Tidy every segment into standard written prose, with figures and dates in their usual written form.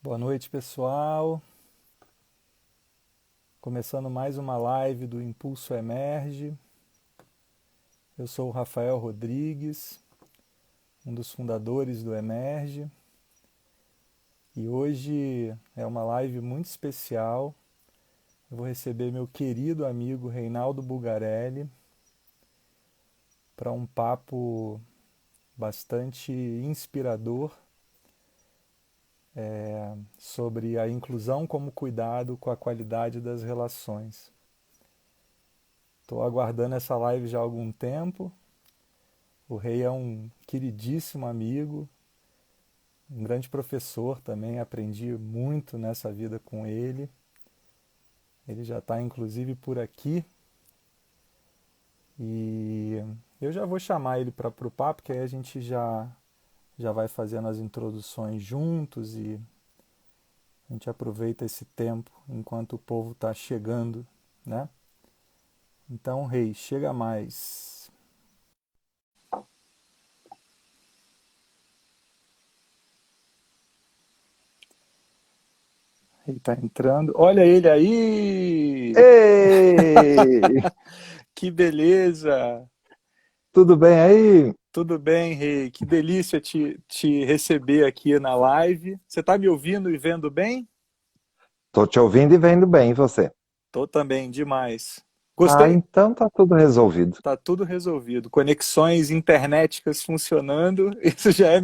Boa noite, pessoal. Começando mais uma live do Impulso Emerge. Eu sou o Rafael Rodrigues, um dos fundadores do Emerge, e hoje é uma live muito especial. Eu vou receber meu querido amigo Reinaldo Bugarelli para um papo bastante inspirador sobre a inclusão como cuidado com a qualidade das relações. Estou aguardando essa live já há algum tempo. O Rei é um queridíssimo amigo, um grande professor também, aprendi muito nessa vida com ele. Ele já está inclusive por aqui e eu já vou chamar ele para o papo, que aí a gente já vai fazendo as introduções juntos e a gente aproveita esse tempo enquanto o povo está chegando, né? Então, Rei, chega mais. Ele está entrando. Olha ele aí! Ei, Que beleza! tudo bem aí? Tudo bem, Rei? Que delícia te receber aqui na live. Você está me ouvindo e vendo bem? Tô te ouvindo e vendo bem, e você? Tô também, demais. Ah, Gostei. então tá tudo resolvido. Tá tudo resolvido. Conexões internéticas funcionando. Isso já é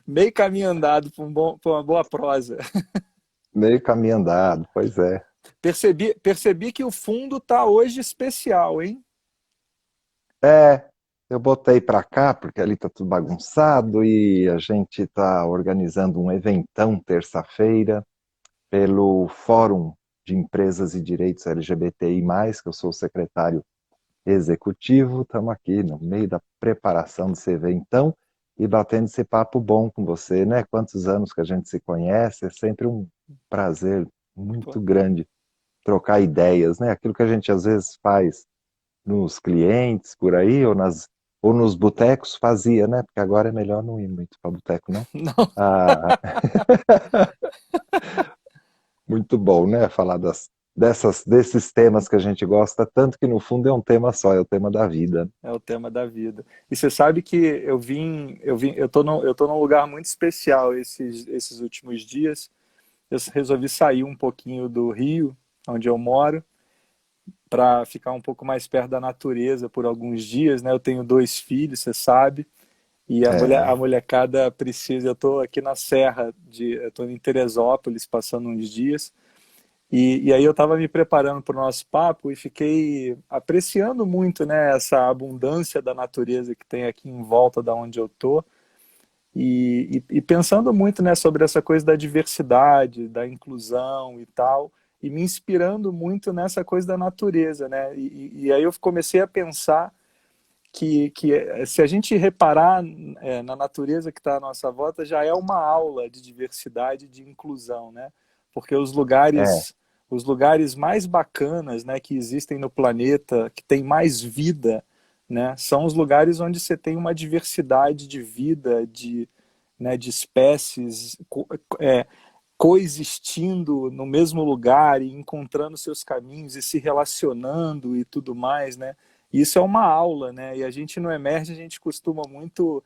meio caminho andado para uma boa prosa. Meio caminho andado, pois é. Percebi que o fundo tá hoje especial, hein? É, eu botei pra cá porque ali tá tudo bagunçado e a gente tá organizando um eventão terça-feira pelo Fórum de Empresas e Direitos LGBTI+, que eu sou o secretário executivo. Estamos aqui no meio da preparação desse eventão e batendo esse papo bom com você, né? Quantos anos que a gente se conhece, é sempre um prazer Pô, muito grande trocar ideias, né? Aquilo que a gente às vezes faz nos clientes por aí ou nos botecos fazia, né? Porque agora é melhor não ir muito para boteco, não. não. Ah, muito bom, né? Falar desses temas que a gente gosta tanto, que no fundo é um tema só, é o tema da vida. É o tema da vida. E você sabe que eu tô num lugar muito especial esses últimos dias. Eu resolvi sair um pouquinho do Rio, onde eu moro, para ficar um pouco mais perto da natureza por alguns dias, né? Eu tenho dois filhos, você sabe, e a É, molecada precisa. Eu estou aqui na Serra eu estou em Teresópolis passando uns dias. E aí eu estava me preparando para o nosso papo e fiquei apreciando muito, né, essa abundância da natureza que tem aqui em volta da onde eu tô e pensando muito, né, sobre essa coisa da diversidade, da inclusão e tal, e me inspirando muito nessa coisa da natureza, né? E aí eu comecei a pensar que se a gente reparar na natureza que está à nossa volta, já é uma aula de diversidade e de inclusão, né? Porque é, os lugares mais bacanas, né, que existem no planeta, que tem mais vida, né, são os lugares onde você tem uma diversidade de vida, de espécies coexistindo no mesmo lugar e encontrando seus caminhos e se relacionando e tudo mais, né? Isso é uma aula, né? E a gente no Emerge, a gente costuma muito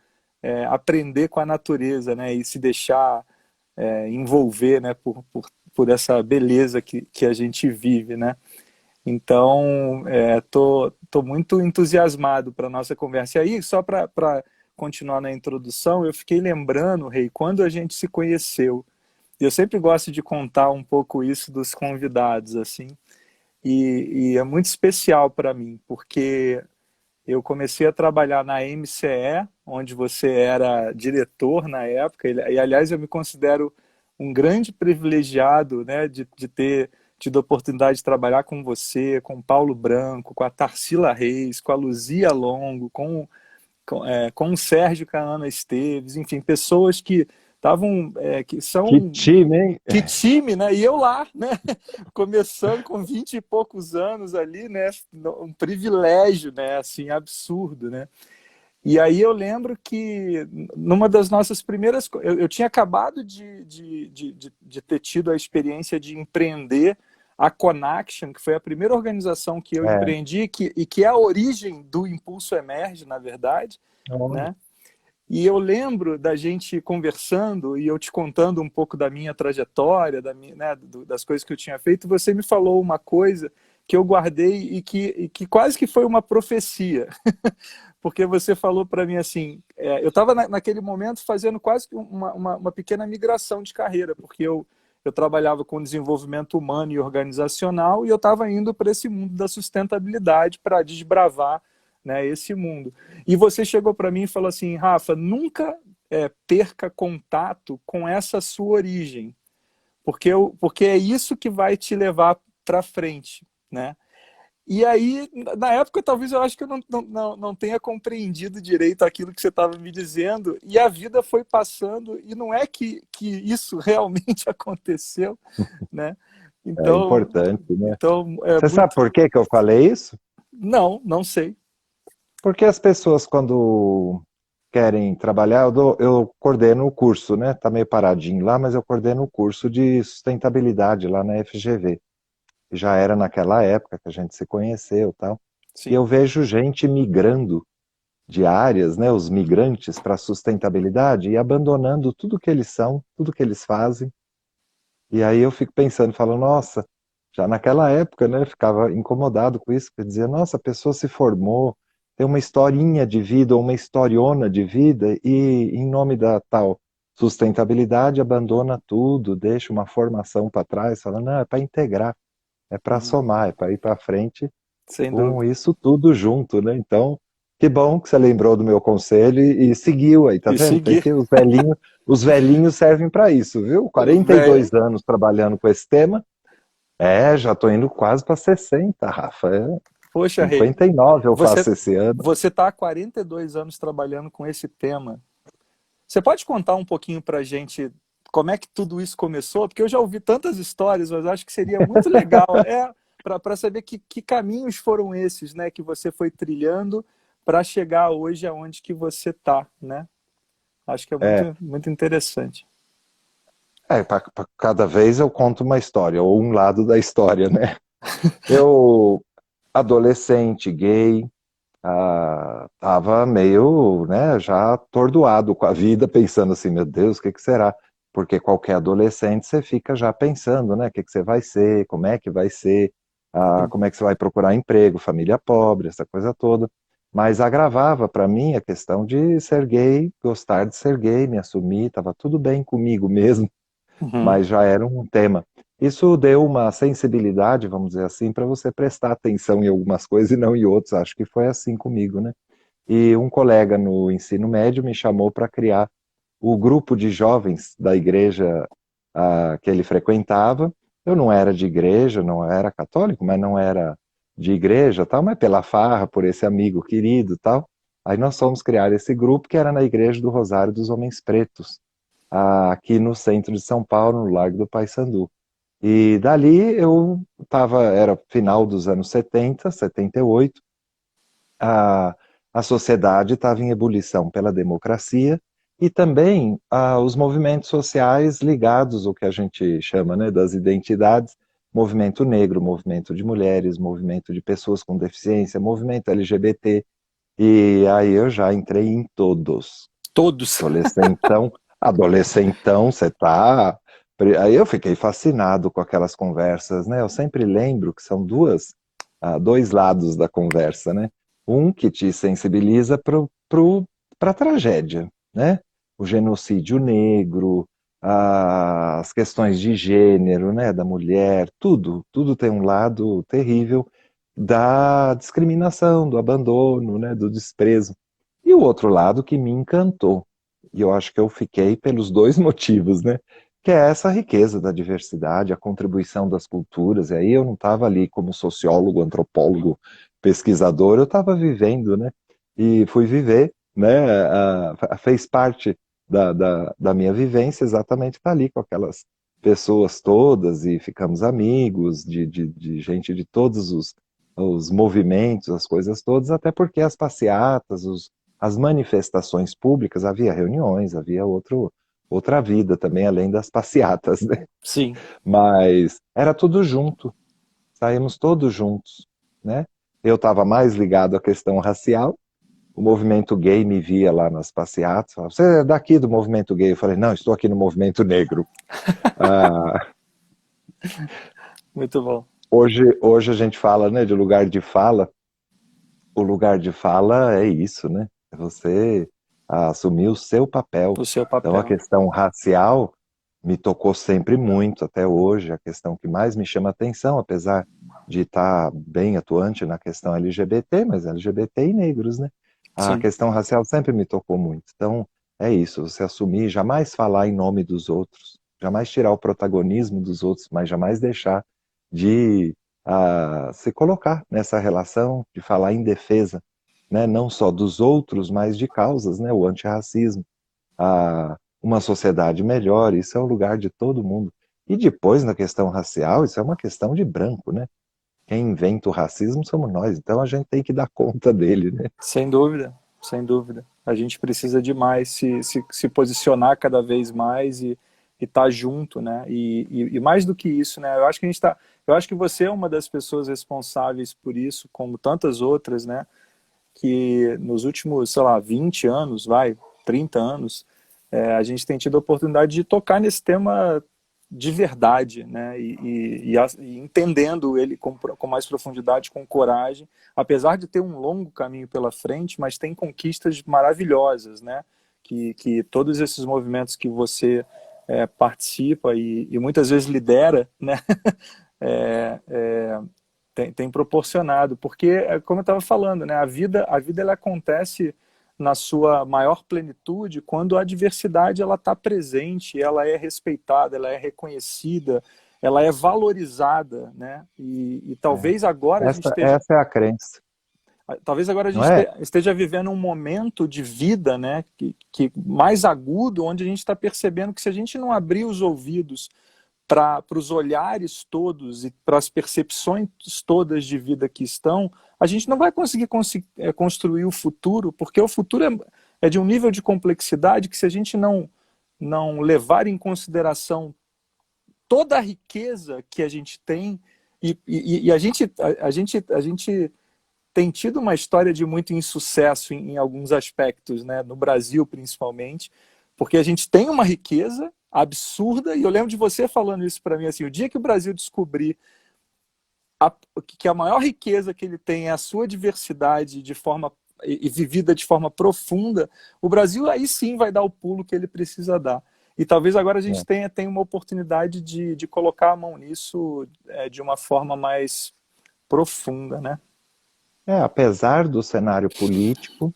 aprender com a natureza, né? E se deixar envolver, né? Por essa beleza que a gente vive, né? Então, tô muito entusiasmado para a nossa conversa. E aí, só para continuar na introdução, eu fiquei lembrando, Rei, quando a gente se conheceu. E eu sempre gosto de contar um pouco isso dos convidados, assim, e é muito especial para mim, porque eu comecei a trabalhar na MCE, onde você era diretor na época, e aliás eu me considero um grande privilegiado, né, de ter tido a oportunidade de trabalhar com você, com o Paulo Branco, com a Tarsila Reis, com a Luzia Longo, com o Sérgio Caana Esteves, enfim, pessoas que estavam, que que são time, hein? que time, né? E eu lá, né? Começando com 20 e poucos anos ali, né? Um privilégio, né? Assim, absurdo, né? E aí eu lembro que numa das nossas primeiras... Eu tinha acabado de ter tido a experiência de empreender a Connection, que foi a primeira organização que eu É, empreendi e que é a origem do Impulso Emerge, na verdade, olha, né? E eu lembro da gente conversando e eu te contando um pouco da minha trajetória, né, das coisas que eu tinha feito. Você me falou uma coisa que eu guardei e que quase que foi uma profecia. Porque você falou para mim assim, eu estava naquele momento fazendo quase que uma pequena migração de carreira, porque eu trabalhava com desenvolvimento humano e organizacional e eu estava indo para esse mundo da sustentabilidade para desbravar, né, esse mundo. E você chegou para mim e falou assim, Rafa, nunca perca contato com essa sua origem, porque é isso que vai te levar para frente, né? E aí, na época, talvez eu acho que eu não tenha compreendido direito aquilo que você estava me dizendo, e a vida foi passando, e não é que isso realmente aconteceu, né? é Então, importante, né? então é Você sabe muito... por que que eu falei isso? Não sei. Porque as pessoas, quando querem trabalhar, eu coordeno o curso, né? Tá meio paradinho lá, mas eu coordeno o curso de sustentabilidade lá na FGV. Já era naquela época que a gente se conheceu e tal. E eu Sim. vejo gente migrando de áreas, né? Os migrantes para a sustentabilidade e abandonando tudo que eles são, tudo que eles fazem. E aí eu fico pensando, falo, nossa, já naquela época, né? Ficava incomodado com isso, porque dizia, nossa, a pessoa se formou, tem uma historinha de vida ou uma historiona de vida e em nome da tal sustentabilidade abandona tudo, deixa uma formação para trás, fala, não, é para integrar, é para Uhum. somar, é para ir para frente Sem com dúvida. isso tudo junto, né? Então, que bom que você lembrou do meu conselho e seguiu aí, tá E vendo? Tem seguir. que os velhinhos servem para isso, viu? Velho, 42 anos trabalhando com esse tema. É, já tô indo quase para 60, Rafa. É, poxa, Rei, 59 eu você faço esse ano. você está há 42 anos trabalhando com esse tema. Você pode contar um pouquinho para a gente como é que tudo isso começou? Porque eu já ouvi tantas histórias, mas acho que seria muito legal para saber que caminhos foram esses, né, que você foi trilhando para chegar hoje aonde que você está, né? Acho que é É, muito interessante. cada vez eu conto uma história, ou um lado da história, né? Eu, adolescente, gay, tava meio, né, já atordoado com a vida, pensando assim, meu Deus, o que que será? Porque qualquer adolescente você fica já pensando, né, o que que você vai ser, como é que vai ser, como é que você vai procurar emprego, família pobre, essa coisa toda. Mas agravava para mim a questão de ser gay, gostar de ser gay, me assumir, estava tudo bem comigo mesmo, Uhum. mas já era um tema. Isso deu uma sensibilidade, vamos dizer assim, para você prestar atenção em algumas coisas e não em outras. Acho que foi assim comigo, né? E um colega no ensino médio me chamou para criar o grupo de jovens da igreja que ele frequentava. Eu não era de igreja, não era católico, mas não era de igreja, tal, mas pela farra, por esse amigo querido, tal. Aí nós fomos criar esse grupo que era na igreja do Rosário dos Homens Pretos, aqui no centro de São Paulo, no Largo do Paissandu. E dali eu estava, era final dos anos 70, 78, a, a sociedade estava em ebulição pela democracia e também os movimentos sociais ligados ao que a gente chama, né, das identidades, movimento negro, movimento de mulheres, movimento de pessoas com deficiência, movimento LGBT, e aí eu já entrei em todos. Todos. Adolescentão, adolescentão, você tá. Aí eu fiquei fascinado com aquelas conversas, né? Eu sempre lembro que são dois lados da conversa, né? Um que te sensibiliza para a tragédia, né? O genocídio negro, as questões de gênero, né? Da mulher, tudo tem um lado terrível da discriminação, do abandono, né? Do desprezo. E o outro lado que me encantou, e eu acho que eu fiquei pelos dois motivos, né? Que é essa riqueza da diversidade, a contribuição das culturas. E aí eu não estava ali como sociólogo, antropólogo, pesquisador, eu estava vivendo, né? E fui viver, né? Fez parte da minha vivência exatamente estar ali com aquelas pessoas todas e ficamos amigos de gente de todos os movimentos, as coisas todas, até porque as passeatas, as manifestações públicas, havia reuniões, havia outra vida também, além das passeatas, né? Sim. Mas era tudo junto, saímos todos juntos, né? Eu estava mais ligado à questão racial, o movimento gay me via lá nas passeatas, falava, você é daqui do movimento gay? Eu falei, não, estou aqui no movimento negro. Ah, Muito bom. hoje a gente fala, né, de lugar de fala. O lugar de fala é isso, né? É você assumir o seu papel. O seu Então a papel. questão racial me tocou sempre muito até hoje, a questão que mais me chama atenção, apesar de estar bem atuante na questão LGBT, mas LGBT e negros, né? A Sim. questão racial sempre me tocou muito. Então é isso, você assumir, jamais falar em nome dos outros, jamais tirar o protagonismo dos outros, mas jamais deixar de se colocar nessa relação, de falar em defesa, né, não só dos outros, mas de causas, né, o antirracismo, uma sociedade melhor, isso é o lugar de todo mundo. E depois, na questão racial, isso é uma questão de branco, né? Quem inventa o racismo somos nós, então a gente tem que dar conta dele, né? Sem dúvida, sem dúvida. A gente precisa demais se posicionar cada vez mais e estar junto, né? E mais do que isso, né? Eu acho que a gente tá, eu acho que você é uma das pessoas responsáveis por isso, como tantas outras, né? Que nos últimos, sei lá, 20 anos, 30 anos, a gente tem tido a oportunidade de tocar nesse tema de verdade, né? E entendendo ele com mais profundidade, com coragem, apesar de ter um longo caminho pela frente, mas tem conquistas maravilhosas, né? Que todos esses movimentos que você participa e muitas vezes lidera, né? É, é, tem proporcionado, porque, como eu estava falando, né, a vida ela acontece na sua maior plenitude quando a diversidade ela está presente, ela é respeitada, ela é reconhecida, ela é valorizada, né? E É. talvez agora a gente esteja, Essa é a crença, talvez agora a não gente é? esteja vivendo um momento de vida, né, que mais agudo, onde a gente está percebendo que se a gente não abrir os ouvidos para os olhares todos e para as percepções todas de vida que estão, a gente não vai conseguir construir o futuro, porque o futuro é de um nível de complexidade que se a gente não levar em consideração toda a riqueza que a gente tem, e a gente tem tido uma história de muito insucesso em alguns aspectos, né? No Brasil principalmente, porque a gente tem uma riqueza absurda, e eu lembro de você falando isso para mim, assim, o dia que o Brasil descobrir a, que a maior riqueza que ele tem é a sua diversidade de forma e vivida de forma profunda, o Brasil aí sim vai dar o pulo que ele precisa dar. E talvez agora a gente tenha uma oportunidade de colocar a mão nisso de uma forma mais profunda, né? Apesar do cenário político,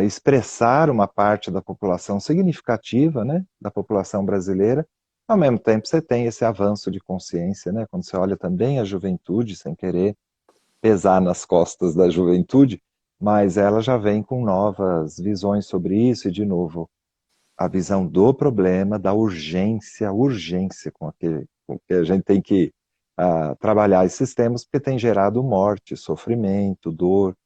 expressar uma parte da população significativa, né, da população brasileira, ao mesmo tempo você tem esse avanço de consciência, né, quando você olha também a juventude, sem querer pesar nas costas da juventude, mas ela já vem com novas visões sobre isso e, de novo, a visão do problema, da urgência, urgência com que a gente tem que trabalhar esses temas, porque tem gerado morte, sofrimento, dor,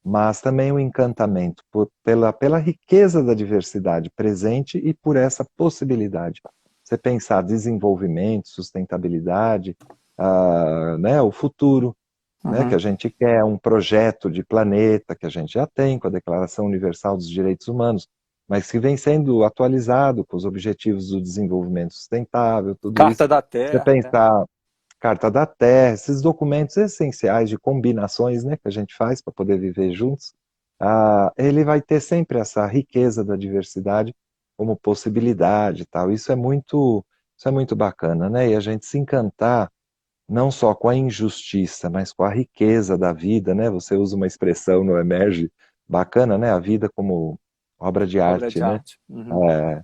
mas também o encantamento pela riqueza da diversidade presente e por essa possibilidade. Você pensar desenvolvimento, sustentabilidade, né, o futuro, né, que a gente quer, um projeto de planeta que a gente já tem com a Declaração Universal dos Direitos Humanos, mas que vem sendo atualizado com os Objetivos do Desenvolvimento Sustentável, tudo isso. Carta da Você Terra, né? pensar Carta da Terra, esses documentos essenciais de combinações, né, que a gente faz para poder viver juntos, ele vai ter sempre essa riqueza da diversidade como possibilidade e tal. Isso é muito bacana, né? E a gente se encantar não só com a injustiça, mas com a riqueza da vida, né? Você usa uma expressão no Emerge bacana, né? A vida como obra de Obra arte, de né? arte. Uhum.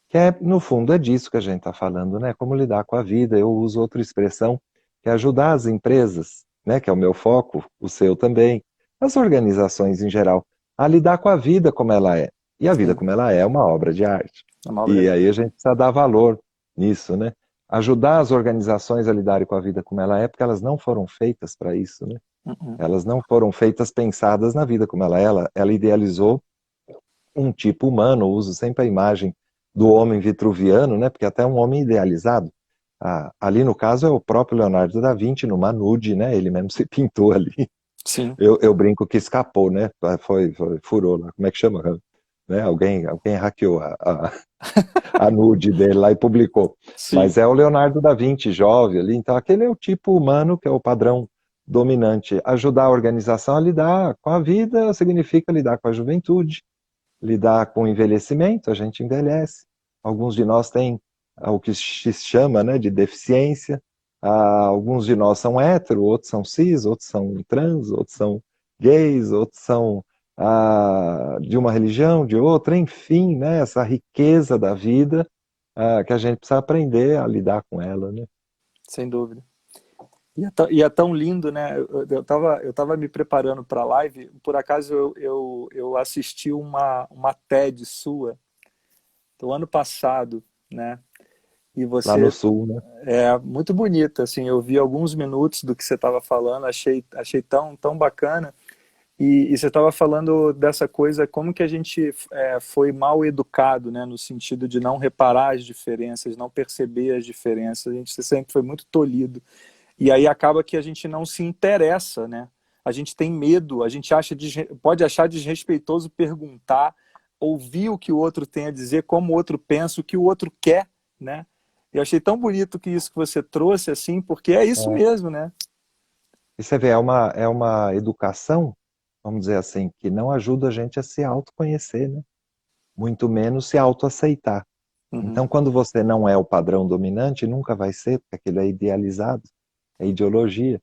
Que no fundo é disso que a gente está falando, né? Como lidar com a vida. Eu uso outra expressão que é ajudar as empresas, né? Que é o meu foco, o seu também, as organizações em geral, a lidar com a vida como ela é. E a vida Sim, como ela é uma obra de arte. é uma obra E de aí a arte. gente precisa dar valor nisso, né? Ajudar as organizações a lidarem com a vida como ela é, porque elas não foram feitas para isso, né? Uhum. Elas não foram feitas pensadas na vida como ela é. Ela idealizou um tipo humano, uso sempre a imagem do homem vitruviano, né? Porque até um homem idealizado. Ali no caso é o próprio Leonardo da Vinci, numa nude, né? Ele mesmo se pintou ali. Sim, Eu brinco que escapou, né? Furou lá. Como é que chama? Né? Alguém hackeou a nude dele lá e publicou. sim, Mas é o Leonardo da Vinci, jovem ali. Então, aquele é o tipo humano que é o padrão dominante. Ajudar a organização a lidar com a vida significa lidar com a juventude, lidar com o envelhecimento, a gente envelhece. Alguns de nós têm o que se chama, né, de deficiência. Alguns de nós são hétero, outros são cis, outros são trans, outros são gays, outros são de uma religião, de outra, enfim, né, essa riqueza da vida que a gente precisa aprender a lidar com ela, né? sem dúvida. E é tão lindo, né? Eu tava me preparando para a live, por acaso eu assisti uma TED sua do ano passado, né? E Lá no você sul, né? é muito bonita, assim, eu vi alguns minutos do que você estava falando, achei tão bacana. E você estava falando dessa coisa, como que a gente foi mal educado, né? No sentido de não reparar as diferenças, não perceber as diferenças, a gente sempre foi muito tolhido. E aí acaba que a gente não se interessa, né? A gente tem medo, a gente pode achar desrespeitoso perguntar, ouvir o que o outro tem a dizer, como o outro pensa, o que o outro quer, né? Eu achei tão bonito que isso que você trouxe, assim, porque é isso É. mesmo, né? E você vê, é uma educação, vamos dizer assim, que não ajuda a gente a se autoconhecer, né? Muito menos se autoaceitar. Uhum. Então, quando você não é o padrão dominante, nunca vai ser, porque aquilo é idealizado, é ideologia.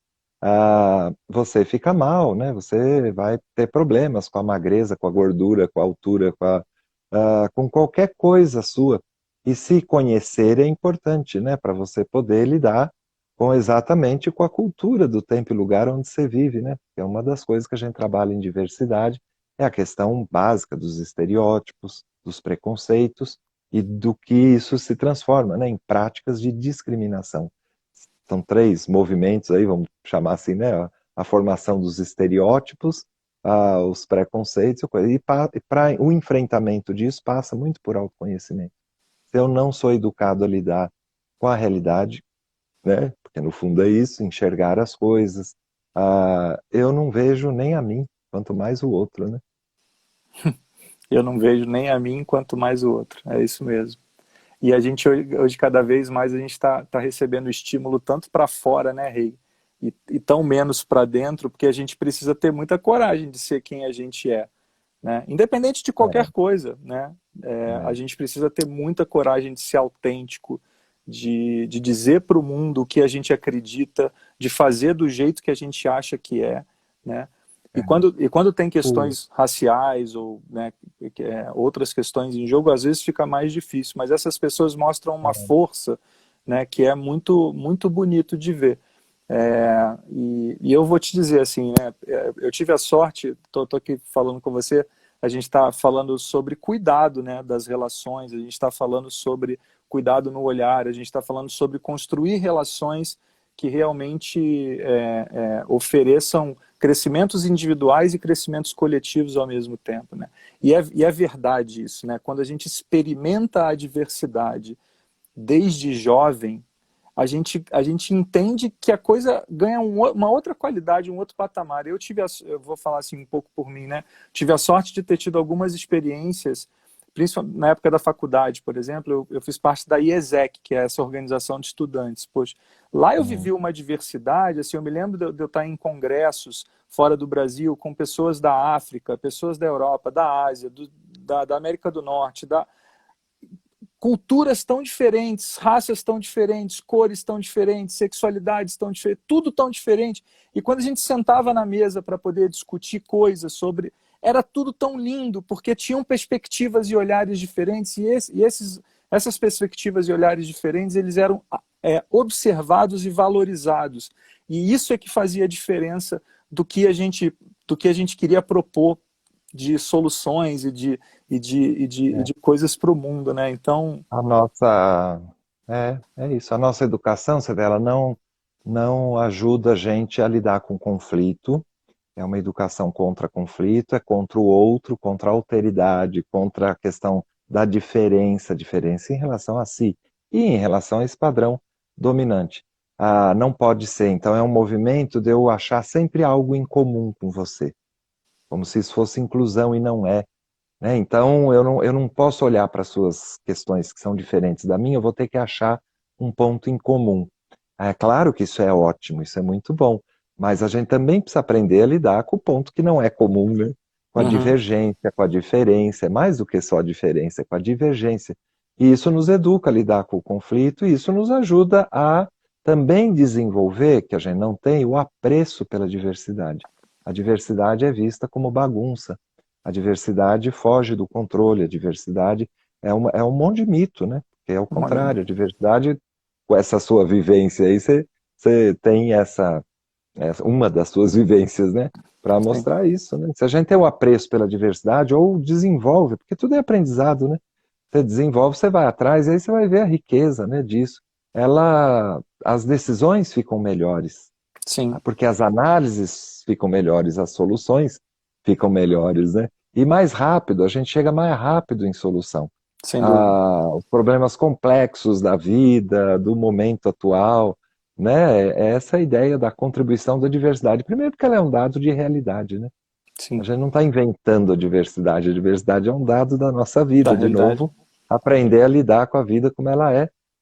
Você fica mal, né? Você vai ter problemas com a magreza, com a gordura, com a altura, com qualquer coisa sua. E se conhecer é importante, né? Para você poder lidar com exatamente com a cultura do tempo e lugar onde você vive, né? É uma das coisas que a gente trabalha em diversidade, é a questão básica dos estereótipos, dos preconceitos, e do que isso se transforma, né, em práticas de discriminação. São três movimentos aí, vamos chamar assim, né, a formação dos estereótipos, os preconceitos, e para o enfrentamento disso passa muito por autoconhecimento. Se eu não sou educado a lidar com a realidade, né, porque no fundo é isso, enxergar as coisas, eu não vejo nem a mim, quanto mais o outro, né? Eu não vejo nem a mim, quanto mais o outro. É isso mesmo. E a gente hoje cada vez mais a gente está recebendo estímulo tanto para fora, né, Rei? E tão menos para dentro, porque a gente precisa ter muita coragem de ser quem a gente é, né? Independente de É, qualquer coisa, né? A é, gente precisa ter muita coragem de ser autêntico, de dizer para o mundo o que a gente acredita, de fazer do jeito que a gente acha que é, né? E é. quando tem O, questões raciais ou, né, outras questões em jogo, às vezes fica mais difícil, mas essas pessoas mostram uma força, né, que é muito, muito bonito de ver. E eu vou te dizer assim, né, eu tive a sorte, tô aqui falando com você, a gente está falando sobre cuidado, né, das relações, a gente está falando sobre cuidado no olhar, a gente está falando sobre construir relações que realmente ofereçam crescimentos individuais e crescimentos coletivos ao mesmo tempo, né? E é verdade isso, né? Quando a gente experimenta a diversidade desde jovem, a gente entende que a coisa ganha uma outra qualidade, um outro patamar. Eu vou falar assim um pouco por mim, né? Tive a sorte de ter tido algumas experiências, principalmente na época da faculdade, por exemplo, eu fiz parte da IESEC, que é essa organização de estudantes. Poxa, lá eu vivi uma diversidade, assim, eu me lembro de eu estar em congressos fora do Brasil com pessoas da África, pessoas da Europa, da Ásia, da América do Norte, culturas tão diferentes, raças tão diferentes, cores tão diferentes, sexualidades tão diferentes, tudo tão diferente. E quando a gente sentava na mesa para poder discutir coisas sobre, era tudo tão lindo, porque tinham perspectivas e olhares diferentes, essas perspectivas e olhares diferentes, eles eram observados e valorizados. E isso é que fazia a diferença do que a gente queria propor de soluções e de coisas para o mundo, né? Então, A nossa. É isso. A nossa educação, você vê, ela não ajuda a gente a lidar com conflito, É uma educação contra conflito, é contra o outro, contra a alteridade, contra a questão da diferença em relação a si e em relação a esse padrão dominante. Ah, não pode ser, então é um movimento de eu achar sempre algo em comum com você, como se isso fosse inclusão e não é, né? Então eu não posso olhar para as suas questões que são diferentes da minha, eu vou ter que achar um ponto em comum. É claro que isso é ótimo, isso é muito bom, mas a gente também precisa aprender a lidar com o ponto que não é comum, né? Com a Uhum. divergência, com a diferença, é mais do que só a diferença, é com a divergência. E isso nos educa a lidar com o conflito, e isso nos ajuda a também desenvolver, que a gente não tem, o apreço pela diversidade. A diversidade é vista como bagunça, a diversidade foge do controle, a diversidade é um monte de mito, né? Que é o contrário, a diversidade com essa sua vivência aí, você tem uma das suas vivências, né? Para Sim, mostrar isso, né? Se a gente tem o apreço pela diversidade, ou desenvolve, porque tudo é aprendizado, né? Você desenvolve, você vai atrás, e aí você vai ver a riqueza, né, disso. As decisões ficam melhores, sim, porque as análises ficam melhores, as soluções ficam melhores, né? E mais rápido, a gente chega mais rápido em solução. sem dúvida. Os problemas complexos da vida, do momento atual, né? É essa a ideia da contribuição da diversidade. Primeiro porque ela é um dado de realidade, né? A Sim, gente não está inventando a diversidade é um dado da nossa da vida. De realidade. novo, aprender a lidar com a vida como ela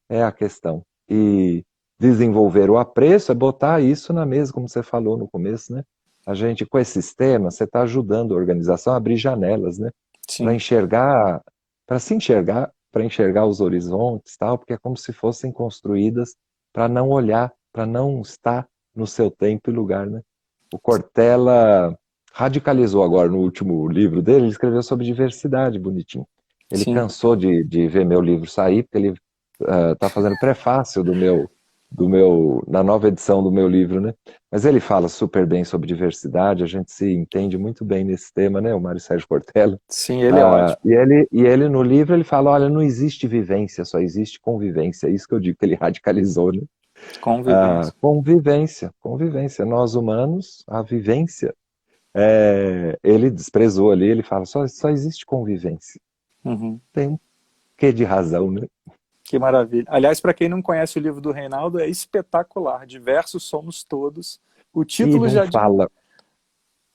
é a questão. E desenvolver o apreço é botar isso na mesa, como você falou no começo, né? A gente, com esses temas, você está ajudando a organização a abrir janelas, né? Para Sim, enxergar, para enxergar os horizontes, tal, porque é como se fossem construídas para não olhar, para não estar no seu tempo e lugar, né? O Cortella radicalizou agora no último livro dele, ele escreveu sobre diversidade, bonitinho. Ele sim, cansou de ver meu livro sair, porque ele está fazendo prefácio na nova edição do meu livro, né? Mas ele fala super bem sobre diversidade, a gente se entende muito bem nesse tema, né? O Mário Sérgio Cortella. sim, ele é ótimo. E ele no livro ele fala, olha, não existe vivência, só existe convivência. É isso que eu digo que ele radicalizou, né? Convivência. Convivência. Nós humanos, a vivência, ele desprezou ali, ele fala, só existe convivência. Uhum. Tem um quê de razão, né? Que maravilha. Aliás, para quem não conhece o livro do Reinaldo, é espetacular. Diversos somos todos. O E título não já diz. fala,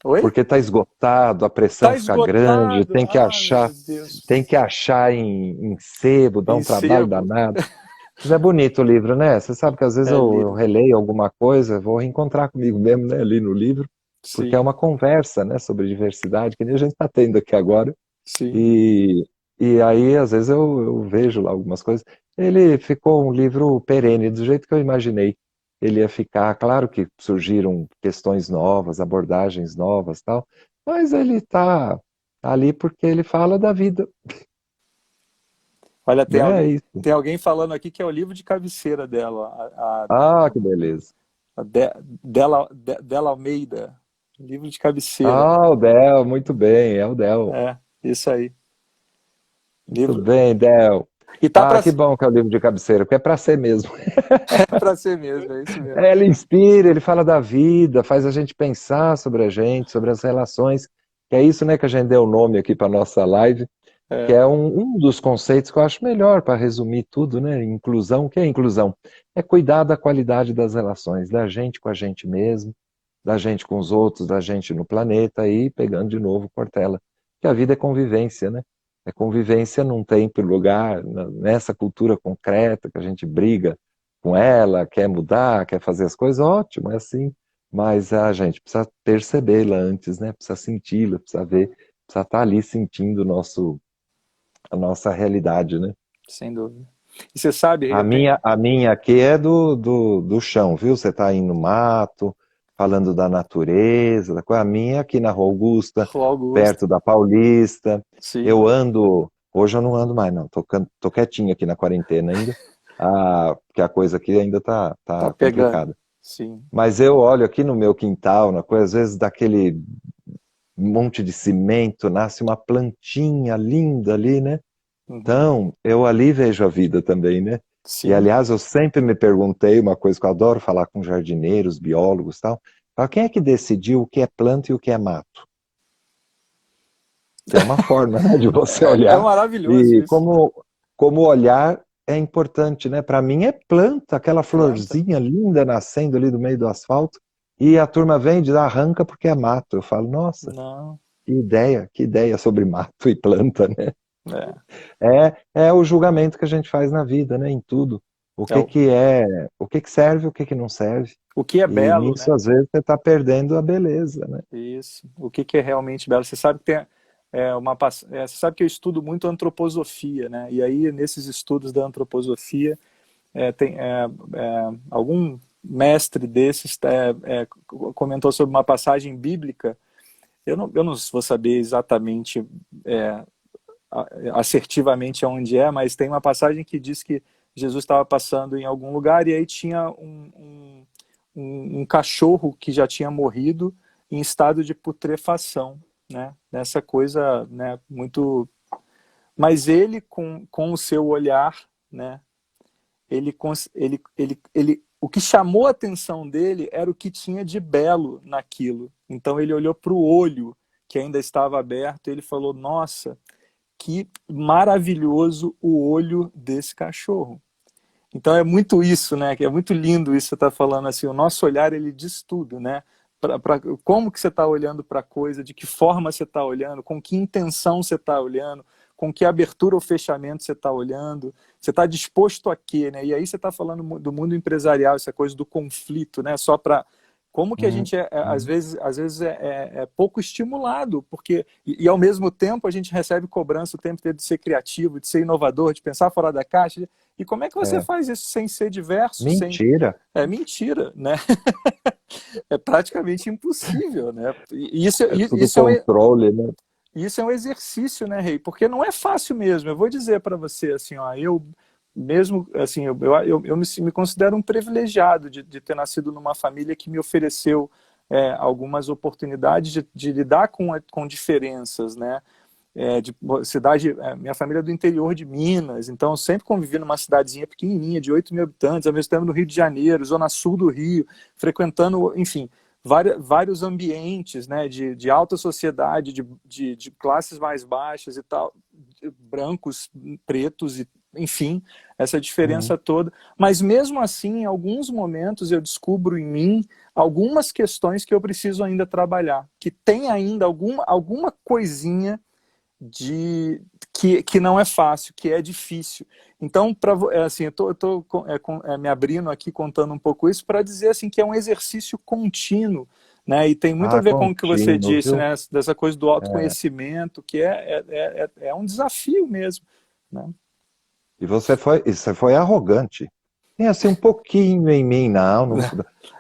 Oi? porque está esgotado, a Tá pressão fica grande, esgotado. Ah, meu tem Deus. que achar em sebo, dá Em um trabalho sebo. danado. Mas é bonito o livro, né? Você sabe que às vezes É eu lindo. releio alguma coisa, vou reencontrar comigo mesmo, né, ali no livro, porque é Sim, uma conversa, né, sobre diversidade, que nem a gente está tendo aqui agora. sim. E, e aí, às vezes, eu vejo lá algumas coisas. Ele ficou um livro perene, do jeito que eu imaginei. Ele ia ficar, claro que surgiram questões novas, abordagens novas, tal, mas ele está ali porque ele fala da vida, Olha, né? É isso. tem alguém falando aqui que é o livro de cabeceira dela, Ah, que beleza. Della Almeida. Livro de cabeceira. Ah, o Del, muito bem, é o Del. É, isso aí. Muito Livro. bem, Del. E tá Ah, para que bom que é o livro de cabeceira, porque é para ser mesmo. é para ser mesmo, é isso mesmo. É, ele inspira, ele fala da vida, faz a gente pensar sobre a gente, sobre as relações, que é isso, né, que a gente deu o nome aqui para nossa live, que É, é um dos conceitos que eu acho melhor para resumir tudo, né? Inclusão, o que é inclusão? É cuidar da qualidade das relações, da gente com a gente mesmo, da gente com os outros, da gente no planeta, e pegando de novo Cortella, que a vida é convivência, né? É convivência num tempo e lugar, nessa cultura concreta que a gente briga com ela, quer mudar, quer fazer as coisas, ótimo, é assim. Mas a gente precisa percebê-la antes, né? Precisa senti-la, precisa ver, precisa estar ali sentindo a nossa realidade, né? sem dúvida. E você sabe, A eu tenho minha, a minha aqui é do chão, viu? Você está aí no mato, falando da natureza, a minha é aqui na Rua Augusta, Rua Augusta. perto da Paulista. Sim, Eu ando, hoje eu não ando mais, não, tô quietinho aqui na quarentena ainda, porque a coisa aqui ainda tá tá pegando. complicada. Sim. Mas eu olho aqui no meu quintal, na coisa, às vezes daquele monte de cimento, nasce uma plantinha linda ali, né? Uhum. Então, eu ali vejo a vida também, né? E, Sim. aliás, eu sempre me perguntei uma coisa que eu adoro falar com jardineiros, biólogos e tal, Fala, quem é que decidiu o que é planta e o que é mato? Tem uma forma, né, de você É olhar, maravilhoso e isso. como olhar é importante, né? Para mim é planta, aquela Planta. florzinha linda nascendo ali do meio do asfalto, e a turma vem e diz, arranca porque é mato. Eu falo, nossa, Não. que ideia sobre mato e planta, né? É, É o julgamento que a gente faz na vida, né? Em tudo. é O que que serve, o que que não serve. o que é E belo, nisso, né? às vezes, você está perdendo a beleza, né? Isso. O que é realmente belo? Você sabe que tem você sabe que eu estudo muito antroposofia, né? E aí nesses estudos da antroposofia tem algum mestre desses comentou sobre uma passagem bíblica. Eu não vou saber exatamente é, assertivamente aonde é, mas tem uma passagem que diz que Jesus estava passando em algum lugar e aí tinha um cachorro que já tinha morrido em estado de putrefação, né? Nessa coisa, né, muito... Mas ele, com o seu olhar, né, o que chamou a atenção dele era o que tinha de belo naquilo. Então ele olhou para o olho, que ainda estava aberto, e ele falou, nossa, que maravilhoso o olho desse cachorro. Então é muito isso, né? Que é muito lindo isso que você está falando assim. O nosso olhar ele diz tudo, né? Como que você está olhando para a coisa, de que forma você está olhando, com que intenção você está olhando, com que abertura ou fechamento você está olhando, você está disposto a quê, né? E aí você está falando do mundo empresarial, essa coisa do conflito, né? Só para como que a Hum, gente hum. às vezes é pouco estimulado, porque e ao mesmo tempo a gente recebe cobrança o tempo inteiro de ser criativo, de ser inovador, de pensar fora da caixa. E como é que você É, faz isso sem ser diverso, sem... mentira. É mentira, né? É praticamente impossível, né? E isso, É tudo controle, né? isso é um exercício, né, Rei? Porque não é fácil mesmo. Eu vou dizer para você, assim, ó, eu mesmo, assim, me considero um privilegiado de ter nascido numa família que me ofereceu algumas oportunidades de lidar com diferenças, né? De cidade, minha família é do interior de Minas, então eu sempre convivi numa cidadezinha pequenininha, de 8 mil habitantes, ao mesmo tempo no Rio de Janeiro, zona sul do Rio, frequentando, enfim, vários ambientes, né, de alta sociedade, de classes mais baixas e tal, brancos, pretos, e, enfim, essa Uhum. diferença toda. Mas mesmo assim, em alguns momentos eu descubro em mim algumas questões que eu preciso ainda trabalhar, que tem ainda alguma coisinha de que não é fácil, que é difícil. Então, assim, eu tô me abrindo aqui contando um pouco isso para dizer assim que é um exercício contínuo, né? E tem muito a Ah, ver com o que você contínuo, disse, viu? né? Dessa coisa do É. autoconhecimento, que é um desafio mesmo, né? Você foi arrogante. Tem assim um pouquinho em mim, não, não.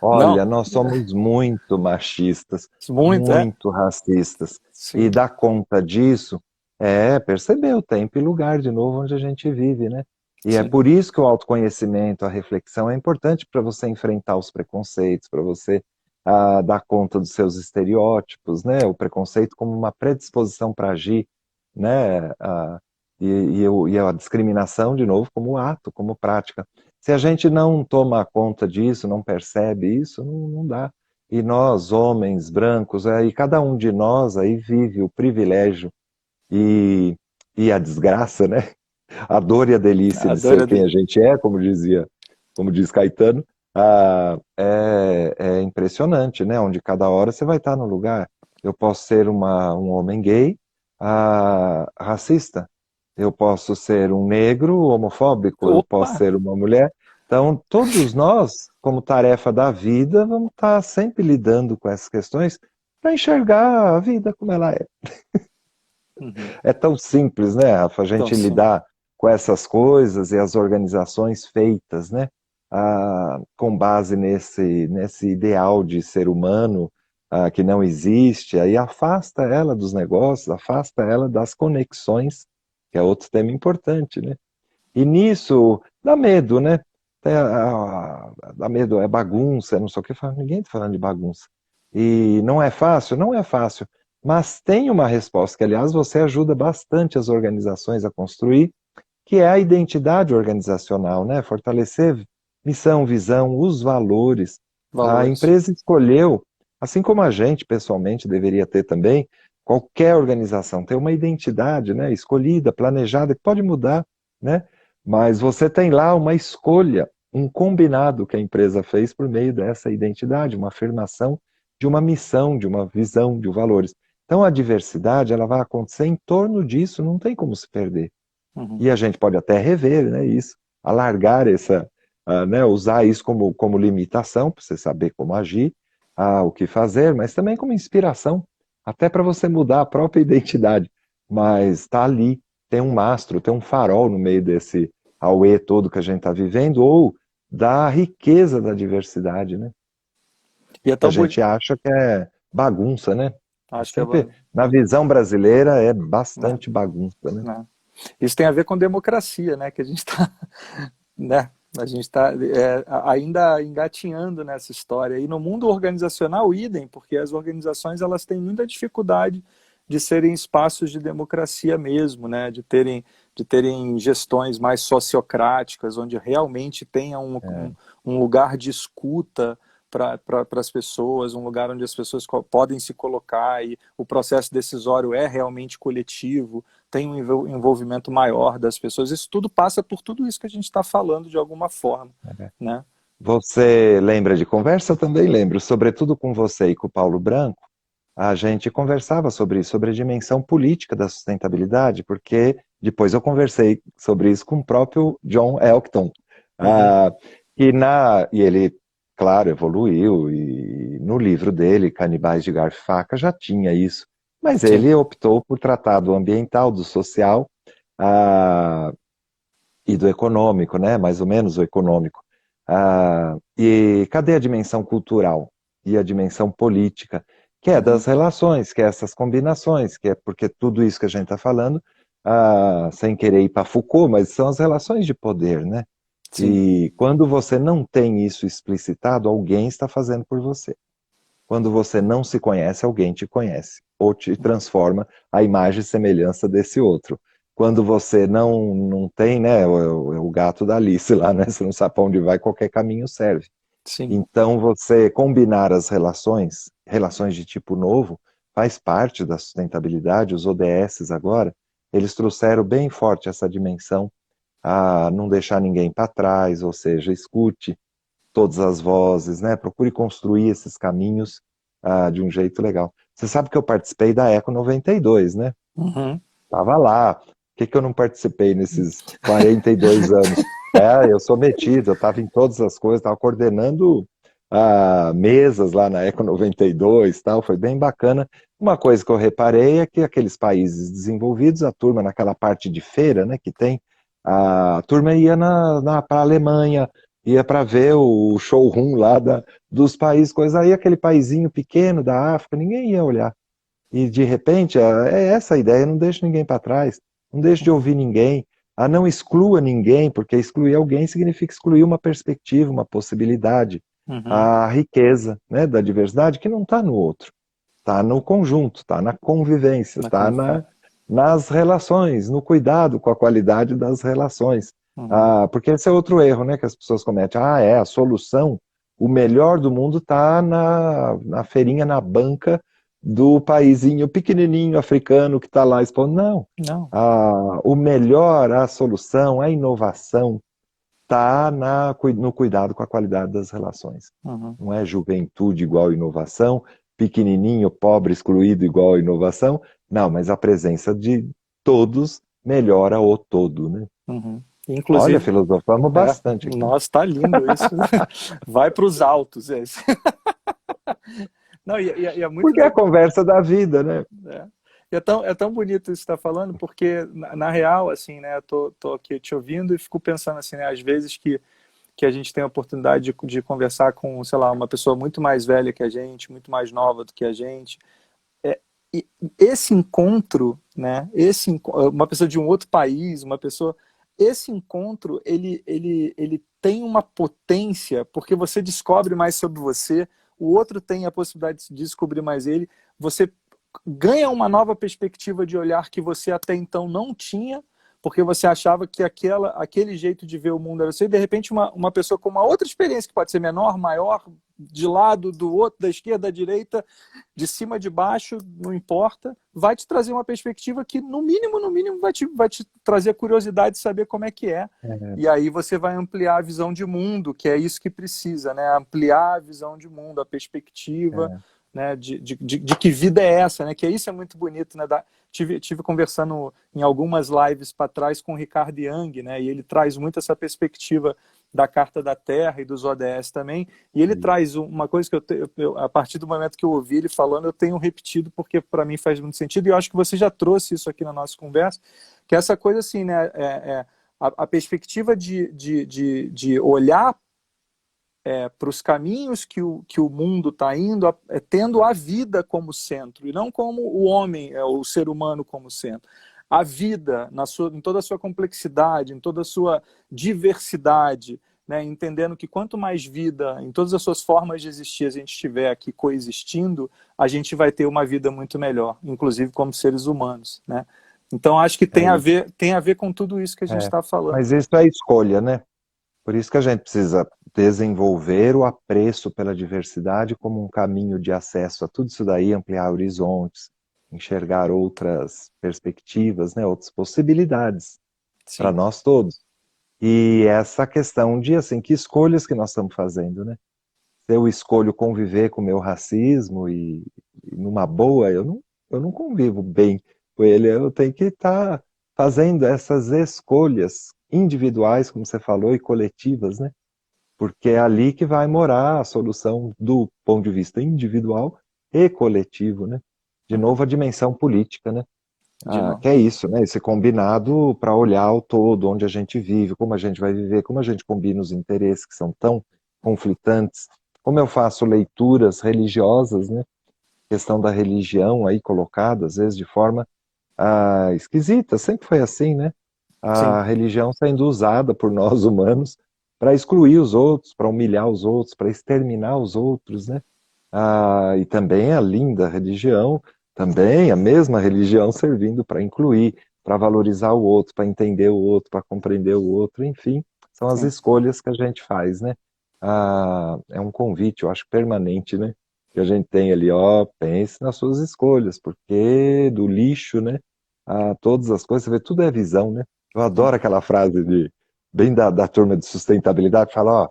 Olha, Não, nós somos muito machistas, muito, muito racistas. E sim, dar conta disso é perceber o tempo e lugar de novo onde a gente vive, né? E é sim. por isso que o autoconhecimento, a reflexão é importante para você enfrentar os preconceitos, para você dar conta dos seus estereótipos, né? O preconceito como uma predisposição para agir, né? E a discriminação, de novo, como ato, como prática. Se a gente não toma conta disso, não percebe isso, não dá. E nós, homens brancos, e cada um de nós aí vive o privilégio e, e a desgraça, né? A dor e a delícia A de dor ser é quem de... a gente é, como diz Caetano, é impressionante, né? Onde cada hora você vai estar no lugar. Eu posso ser um homem gay, racista. Eu posso ser um negro homofóbico, eu posso Opa! ser uma mulher. Então, todos nós, como tarefa da vida, vamos estar sempre lidando com essas questões para enxergar a vida como ela é. Uhum. É tão simples, né, Rafa, a Então, gente sim. lidar com essas coisas e as organizações feitas, né, com base nesse ideal de ser humano que não existe, aí afasta ela dos negócios, afasta ela das conexões, que é outro tema importante, né? E nisso dá medo, né? Dá medo, é bagunça, não sei o que, ninguém está falando de bagunça. E não é fácil? Não é fácil. Mas tem uma resposta, que aliás você ajuda bastante as organizações a construir, que é a identidade organizacional, né? Fortalecer missão, visão, os valores. A Valores. empresa escolheu Assim como a gente, pessoalmente, deveria ter também, qualquer organização tem uma identidade, né, escolhida, planejada, que pode mudar, né? Mas você tem lá uma escolha, um combinado que a empresa fez por meio dessa identidade, uma afirmação de uma missão, de uma visão, de valores. Então a diversidade, ela vai acontecer em torno disso, não tem como se perder. Uhum. E a gente pode até rever, né, isso, alargar essa, né, usar isso como limitação, para você saber como agir, o que fazer, mas também como inspiração, até para você mudar a própria identidade. Mas está ali, tem um mastro, tem um farol no meio desse auê todo que a gente está vivendo, ou da riqueza da diversidade, né? E é Que a tão bonito. gente acha que é bagunça, né? Acho que é Sempre, bom, na visão brasileira, é né? bastante bagunça, né? Né? Isso tem a ver com democracia, né? Que a gente está, né? A gente está ainda engatinhando nessa história. E no mundo organizacional, idem, porque as organizações elas têm muita dificuldade de serem espaços de democracia mesmo, né? De terem gestões mais sociocráticas, onde realmente tenha É, um lugar de escuta para as pessoas, um lugar onde as pessoas podem se colocar e o processo decisório é realmente coletivo, tem um envolvimento maior das pessoas. Isso tudo passa por tudo isso que a gente está falando de alguma forma, é. né? Você lembra de conversa? Eu também lembro, sobretudo com você e com o Paulo Branco, a gente conversava sobre isso, sobre a dimensão política da sustentabilidade, porque depois eu conversei sobre isso com o próprio John Elkton, Uhum. ah, e ele, claro, evoluiu, e no livro dele, Canibais de Garfo e Faca, já tinha isso, mas Sim, ele optou por tratar do ambiental, do social, ah, e do econômico, né? Mais ou menos o econômico. E cadê a dimensão cultural e a dimensão política, que é das uhum. relações, que é essas combinações, que é porque tudo isso que a gente está falando, sem querer ir para Foucault, mas são as relações de poder, né? Sim, E quando você não tem isso explicitado, alguém está fazendo por você. Quando você não se conhece, alguém te conhece, ou te transforma a imagem e semelhança desse outro. Quando você não tem, né, o gato da Alice lá, né, você não sabe para onde vai, qualquer caminho serve. sim, Então, você combinar as relações, relações de tipo novo, faz parte da sustentabilidade. Os ODS agora, eles trouxeram bem forte essa dimensão, a não deixar ninguém para trás, ou seja, escute todas as vozes, né? Procure construir esses caminhos de um jeito legal. Você sabe que eu participei da Eco 92, né? uhum. Tava lá. Por que eu não participei nesses 42 anos? Eu sou metido, eu estava em todas as coisas, estava coordenando mesas lá na Eco 92, tal, foi bem bacana. Uma coisa que eu reparei é que aqueles países desenvolvidos, a turma naquela parte de feira, né, que tem, a turma ia para a Alemanha, ia para ver o showroom lá dos países, coisa aí, aquele paizinho pequeno da África, ninguém ia olhar. E de repente, é essa a ideia, não deixe ninguém para trás, não deixe de ouvir ninguém, não exclua ninguém, porque excluir alguém significa excluir uma perspectiva, uma possibilidade, Uhum. a riqueza, né, da diversidade que não está no outro, está no conjunto, está na convivência, Na está confiança. nas relações, no cuidado com a qualidade das relações. Uhum. Porque esse é outro erro, né, que as pessoas cometem. A solução, o melhor do mundo está na feirinha, na banca do paizinho pequenininho africano que está lá expondo. Não. Não. O melhor, a solução, a inovação está no cuidado com a qualidade das relações. Uhum. Não é juventude igual inovação, pequenininho, pobre, excluído igual inovação. Não, mas a presença de todos melhora o todo, né? Uhum. Olha, Inclusive, filosofamos bastante aqui. nossa, tá lindo isso. Vai para os altos, esse. Não, e é muito Porque é a legal. conversa da vida, né? É. É tão bonito isso que você está falando, porque, na real, assim, né, eu tô aqui te ouvindo e fico pensando, assim, né, às vezes que a gente tem a oportunidade de conversar com, sei lá, uma pessoa muito mais velha que a gente, muito mais nova do que a gente. É, e esse encontro, né, uma pessoa de um outro país, uma pessoa, esse encontro, ele tem uma potência, porque você descobre mais sobre você, o outro tem a possibilidade de descobrir mais ele, você ganha uma nova perspectiva de olhar que você até então não tinha, porque você achava que aquele jeito de ver o mundo era assim, e de repente uma pessoa com uma outra experiência, que pode ser menor, maior, de lado, do outro, da esquerda, da direita, de cima, de baixo, não importa, vai te trazer uma perspectiva que, no mínimo, vai te trazer a curiosidade de saber como é que é. É, E aí você vai ampliar a visão de mundo, que é isso que precisa, né? Ampliar a visão de mundo, a perspectiva, é, né? De que vida é essa, né? Que isso é muito bonito, né? Tive conversando em algumas lives para trás com o Ricardo Young, né? E ele traz muito essa perspectiva da Carta da Terra e dos ODS também. E ele traz uma coisa que a partir do momento que eu ouvi ele falando, eu tenho repetido porque para mim faz muito sentido. E eu acho que você já trouxe isso aqui na nossa conversa, que é essa coisa assim, né? A perspectiva de olhar para os caminhos que o mundo está indo, tendo a vida como centro, e não como o homem, o ser humano como centro. A vida, em toda a sua complexidade, em toda a sua diversidade, né, entendendo que quanto mais vida, em todas as suas formas de existir, a gente estiver aqui coexistindo, a gente vai ter uma vida muito melhor, inclusive como seres humanos. Né? Então, acho que é isso. tem a ver com tudo isso que a gente É. está falando. Mas isso é escolha, né? Por isso que a gente precisa desenvolver o apreço pela diversidade como um caminho de acesso a tudo isso daí, ampliar horizontes, enxergar outras perspectivas, né, outras possibilidades para Sim, nós todos. E essa questão de, assim, que escolhas que nós estamos fazendo, né? Se eu escolho conviver com o meu racismo e numa boa, eu não convivo bem com ele, eu tenho que estar fazendo essas escolhas individuais, como você falou, e coletivas, né? Porque é ali que vai morar a solução do ponto de vista individual e coletivo, né? De novo, a dimensão política, né? de Que novo. é isso, né? Esse combinado para olhar o todo, onde a gente vive, como a gente vai viver, como a gente combina os interesses que são tão conflitantes, como eu faço leituras religiosas, né? Questão da religião aí colocada, às vezes de forma esquisita, sempre foi assim, né? Sim, A religião sendo usada por nós humanos para excluir os outros, para humilhar os outros, para exterminar os outros, né? E também a linda religião, também a mesma religião servindo para incluir, para valorizar o outro, para entender o outro, para compreender o outro, enfim, são as sim. escolhas que a gente faz, né? É um convite, eu acho, permanente, né? Que a gente tem ali, ó, pense nas suas escolhas, porque do lixo, né? Todas as coisas, você vê, tudo é visão, né? Eu adoro aquela frase bem da turma de sustentabilidade, fala, ó,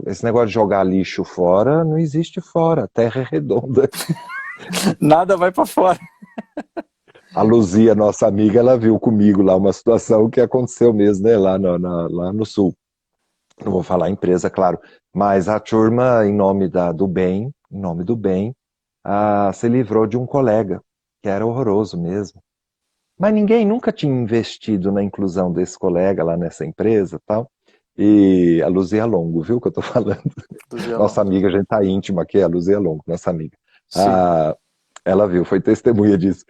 esse negócio de jogar lixo fora não existe fora, a Terra é redonda. Nada vai para fora. A Luzia, nossa amiga, ela viu comigo lá uma situação que aconteceu mesmo, né, lá no sul. Não vou falar empresa, claro, mas a turma, em nome do bem, se livrou de um colega, que era horroroso mesmo. Mas ninguém nunca tinha investido na inclusão desse colega lá nessa empresa, tal. E a Luzia Longo, viu o que eu tô falando? Do Nossa Gelon. amiga, a gente tá íntimo aqui, a Luzia Longo, nossa amiga. Sim, Ah, ela viu, foi testemunha disso.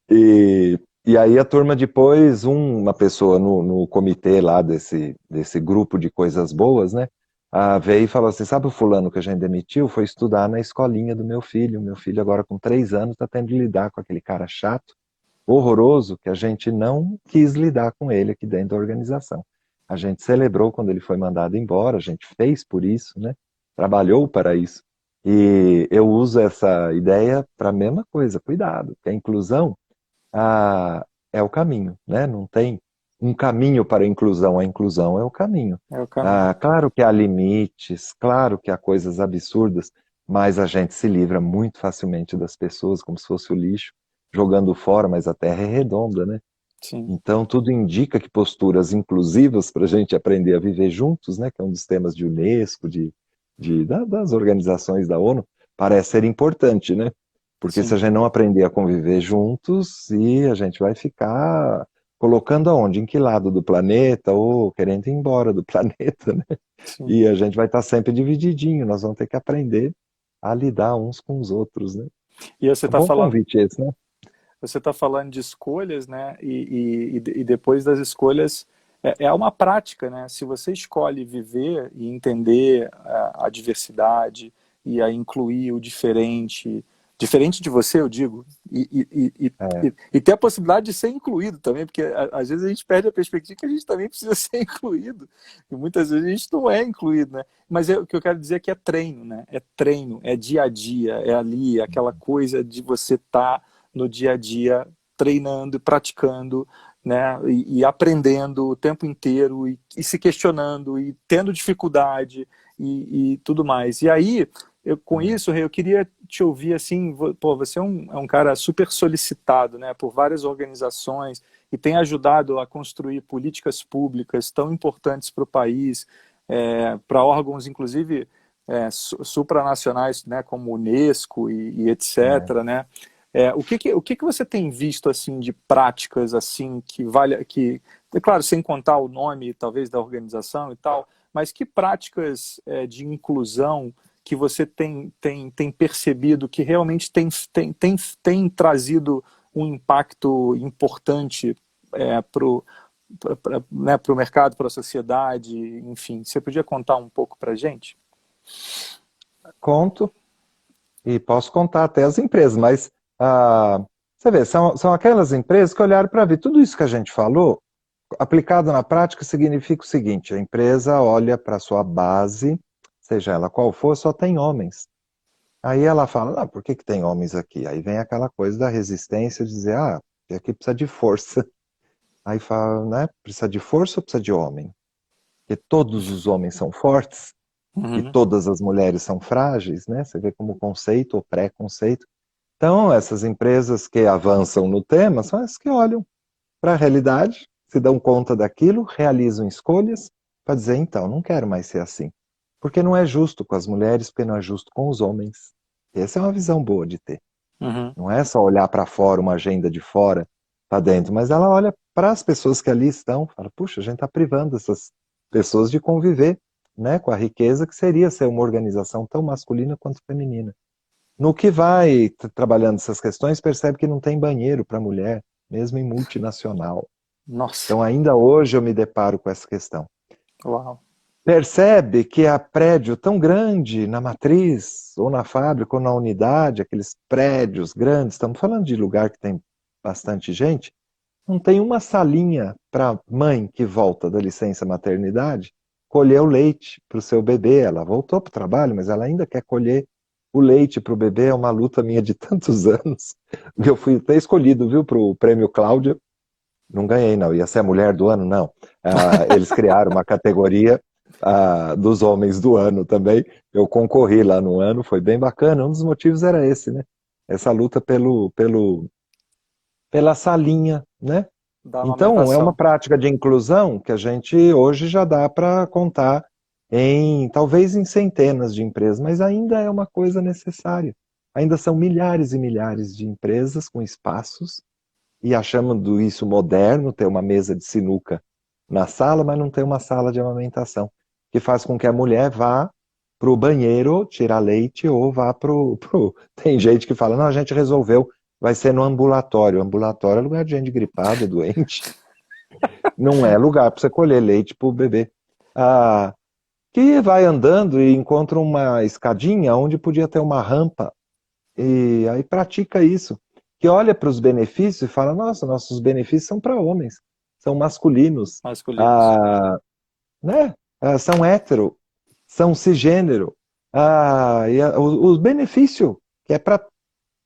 E aí a turma depois, uma pessoa no comitê lá desse grupo de coisas boas, né? Veio e falou assim, sabe o fulano que a gente demitiu? Foi estudar na escolinha do meu filho. Meu filho agora com 3 anos está tendo de lidar com aquele cara chato, horroroso, que a gente não quis lidar com ele aqui dentro da organização. A gente celebrou quando ele foi mandado embora, a gente fez por isso, né? Trabalhou para isso. E eu uso essa ideia para a mesma coisa, cuidado, que a inclusão é o caminho, né? Não tem um caminho para a inclusão é o caminho. é o caminho. Claro que há limites, claro que há coisas absurdas, mas a gente se livra muito facilmente das pessoas como se fosse o lixo, jogando fora, mas a terra é redonda, né? Sim, Então, tudo indica que posturas inclusivas para a gente aprender a viver juntos, né, que é um dos temas de Unesco, das organizações da ONU, parece ser importante, né? Porque se a sim. gente não aprender a conviver juntos, e a gente vai ficar colocando aonde? Em que lado do planeta, ou querendo ir embora do planeta, né? Sim. E a gente vai estar sempre divididinho, nós vamos ter que aprender a lidar uns com os outros, né? E você É um está bom falando, convite esse, né? de escolhas, né? E depois das escolhas é uma prática, né? Se você escolhe viver e entender a diversidade e a incluir o diferente, Diferente de você, eu digo, É, e ter a possibilidade de ser incluído também, porque às vezes a gente perde a perspectiva que a gente também precisa ser incluído, e muitas vezes a gente não é incluído, né? Mas o que eu quero dizer é que é treino, né? É treino, é dia a dia, é ali, é aquela coisa de você estar no dia a dia treinando e praticando, né? E aprendendo o tempo inteiro, e se questionando, e tendo dificuldade, e tudo mais. E aí, com isso, Rei, eu queria te ouvir assim, pô, você é um cara super solicitado, né, por várias organizações e tem ajudado a construir políticas públicas tão importantes para o país, para órgãos, inclusive, supranacionais, né, como Unesco e é. etc, né? O que você tem visto assim de práticas assim que vale que, é claro, sem contar o nome talvez da organização e tal, mas que práticas de inclusão que você tem percebido que realmente tem trazido um impacto importante para o né, pro mercado, para a sociedade, enfim. Você podia contar um pouco para a gente? Conto, e posso contar até as empresas, mas você vê, são aquelas empresas que olharam para ver tudo isso que a gente falou, aplicado na prática, significa o seguinte: a empresa olha para a sua base, seja ela qual for, só tem homens. Aí ela fala, por que que tem homens aqui? Aí vem aquela coisa da resistência de dizer, aqui precisa de força. Aí fala, né, precisa de força ou precisa de homem? Porque todos os homens são fortes e Uhum. todas as mulheres são frágeis, né? Você vê como conceito ou pré-conceito. Então, essas empresas que avançam no tema são as que olham para a realidade, se dão conta daquilo, realizam escolhas para dizer, então, não quero mais ser assim. Porque não é justo com as mulheres, porque não é justo com os homens. Essa é uma visão boa de ter. Uhum. Não é só olhar para fora, uma agenda de fora para dentro, mas ela olha para as pessoas que ali estão, fala, puxa, a gente está privando essas pessoas de conviver, né, com a riqueza que seria ser uma organização tão masculina quanto feminina. No que vai trabalhando essas questões, percebe que não tem banheiro para mulher, mesmo em multinacional. Nossa, Então, ainda hoje eu me deparo com essa questão. uau. Percebe que há prédio tão grande na matriz, ou na fábrica, ou na unidade, aqueles prédios grandes, estamos falando de lugar que tem bastante gente, não tem uma salinha para mãe que volta da licença maternidade colher o leite para o seu bebê. Ela voltou para o trabalho, mas ela ainda quer colher o leite para o bebê. É uma luta minha de tantos anos. Eu fui até escolhido, viu, para o Prêmio Cláudia. Não ganhei, não. Ia ser a mulher do ano, não. Eles criaram uma categoria dos homens do ano também. Eu concorri lá no ano, foi bem bacana. Um dos motivos era esse, né? Essa luta pela salinha, né? Da Então, é uma amamentação. prática de inclusão que a gente hoje já dá para contar talvez em centenas de empresas, mas ainda é uma coisa necessária. Ainda são milhares e milhares de empresas com espaços e achando isso moderno, ter uma mesa de sinuca na sala, mas não ter uma sala de amamentação, que faz com que a mulher vá para o banheiro tirar leite ou vá pro... Tem gente que fala, não, a gente resolveu, vai ser no ambulatório. Ambulatório é lugar de gente gripada, doente. Não é lugar para você colher leite para o bebê. Ah, que vai andando e encontra uma escadinha onde podia ter uma rampa e aí pratica isso. Que olha para os benefícios e fala, nossa, nossos benefícios são para homens, são masculinos, Masculinos. ah, né? São hétero, são cisgênero. O benefício que é para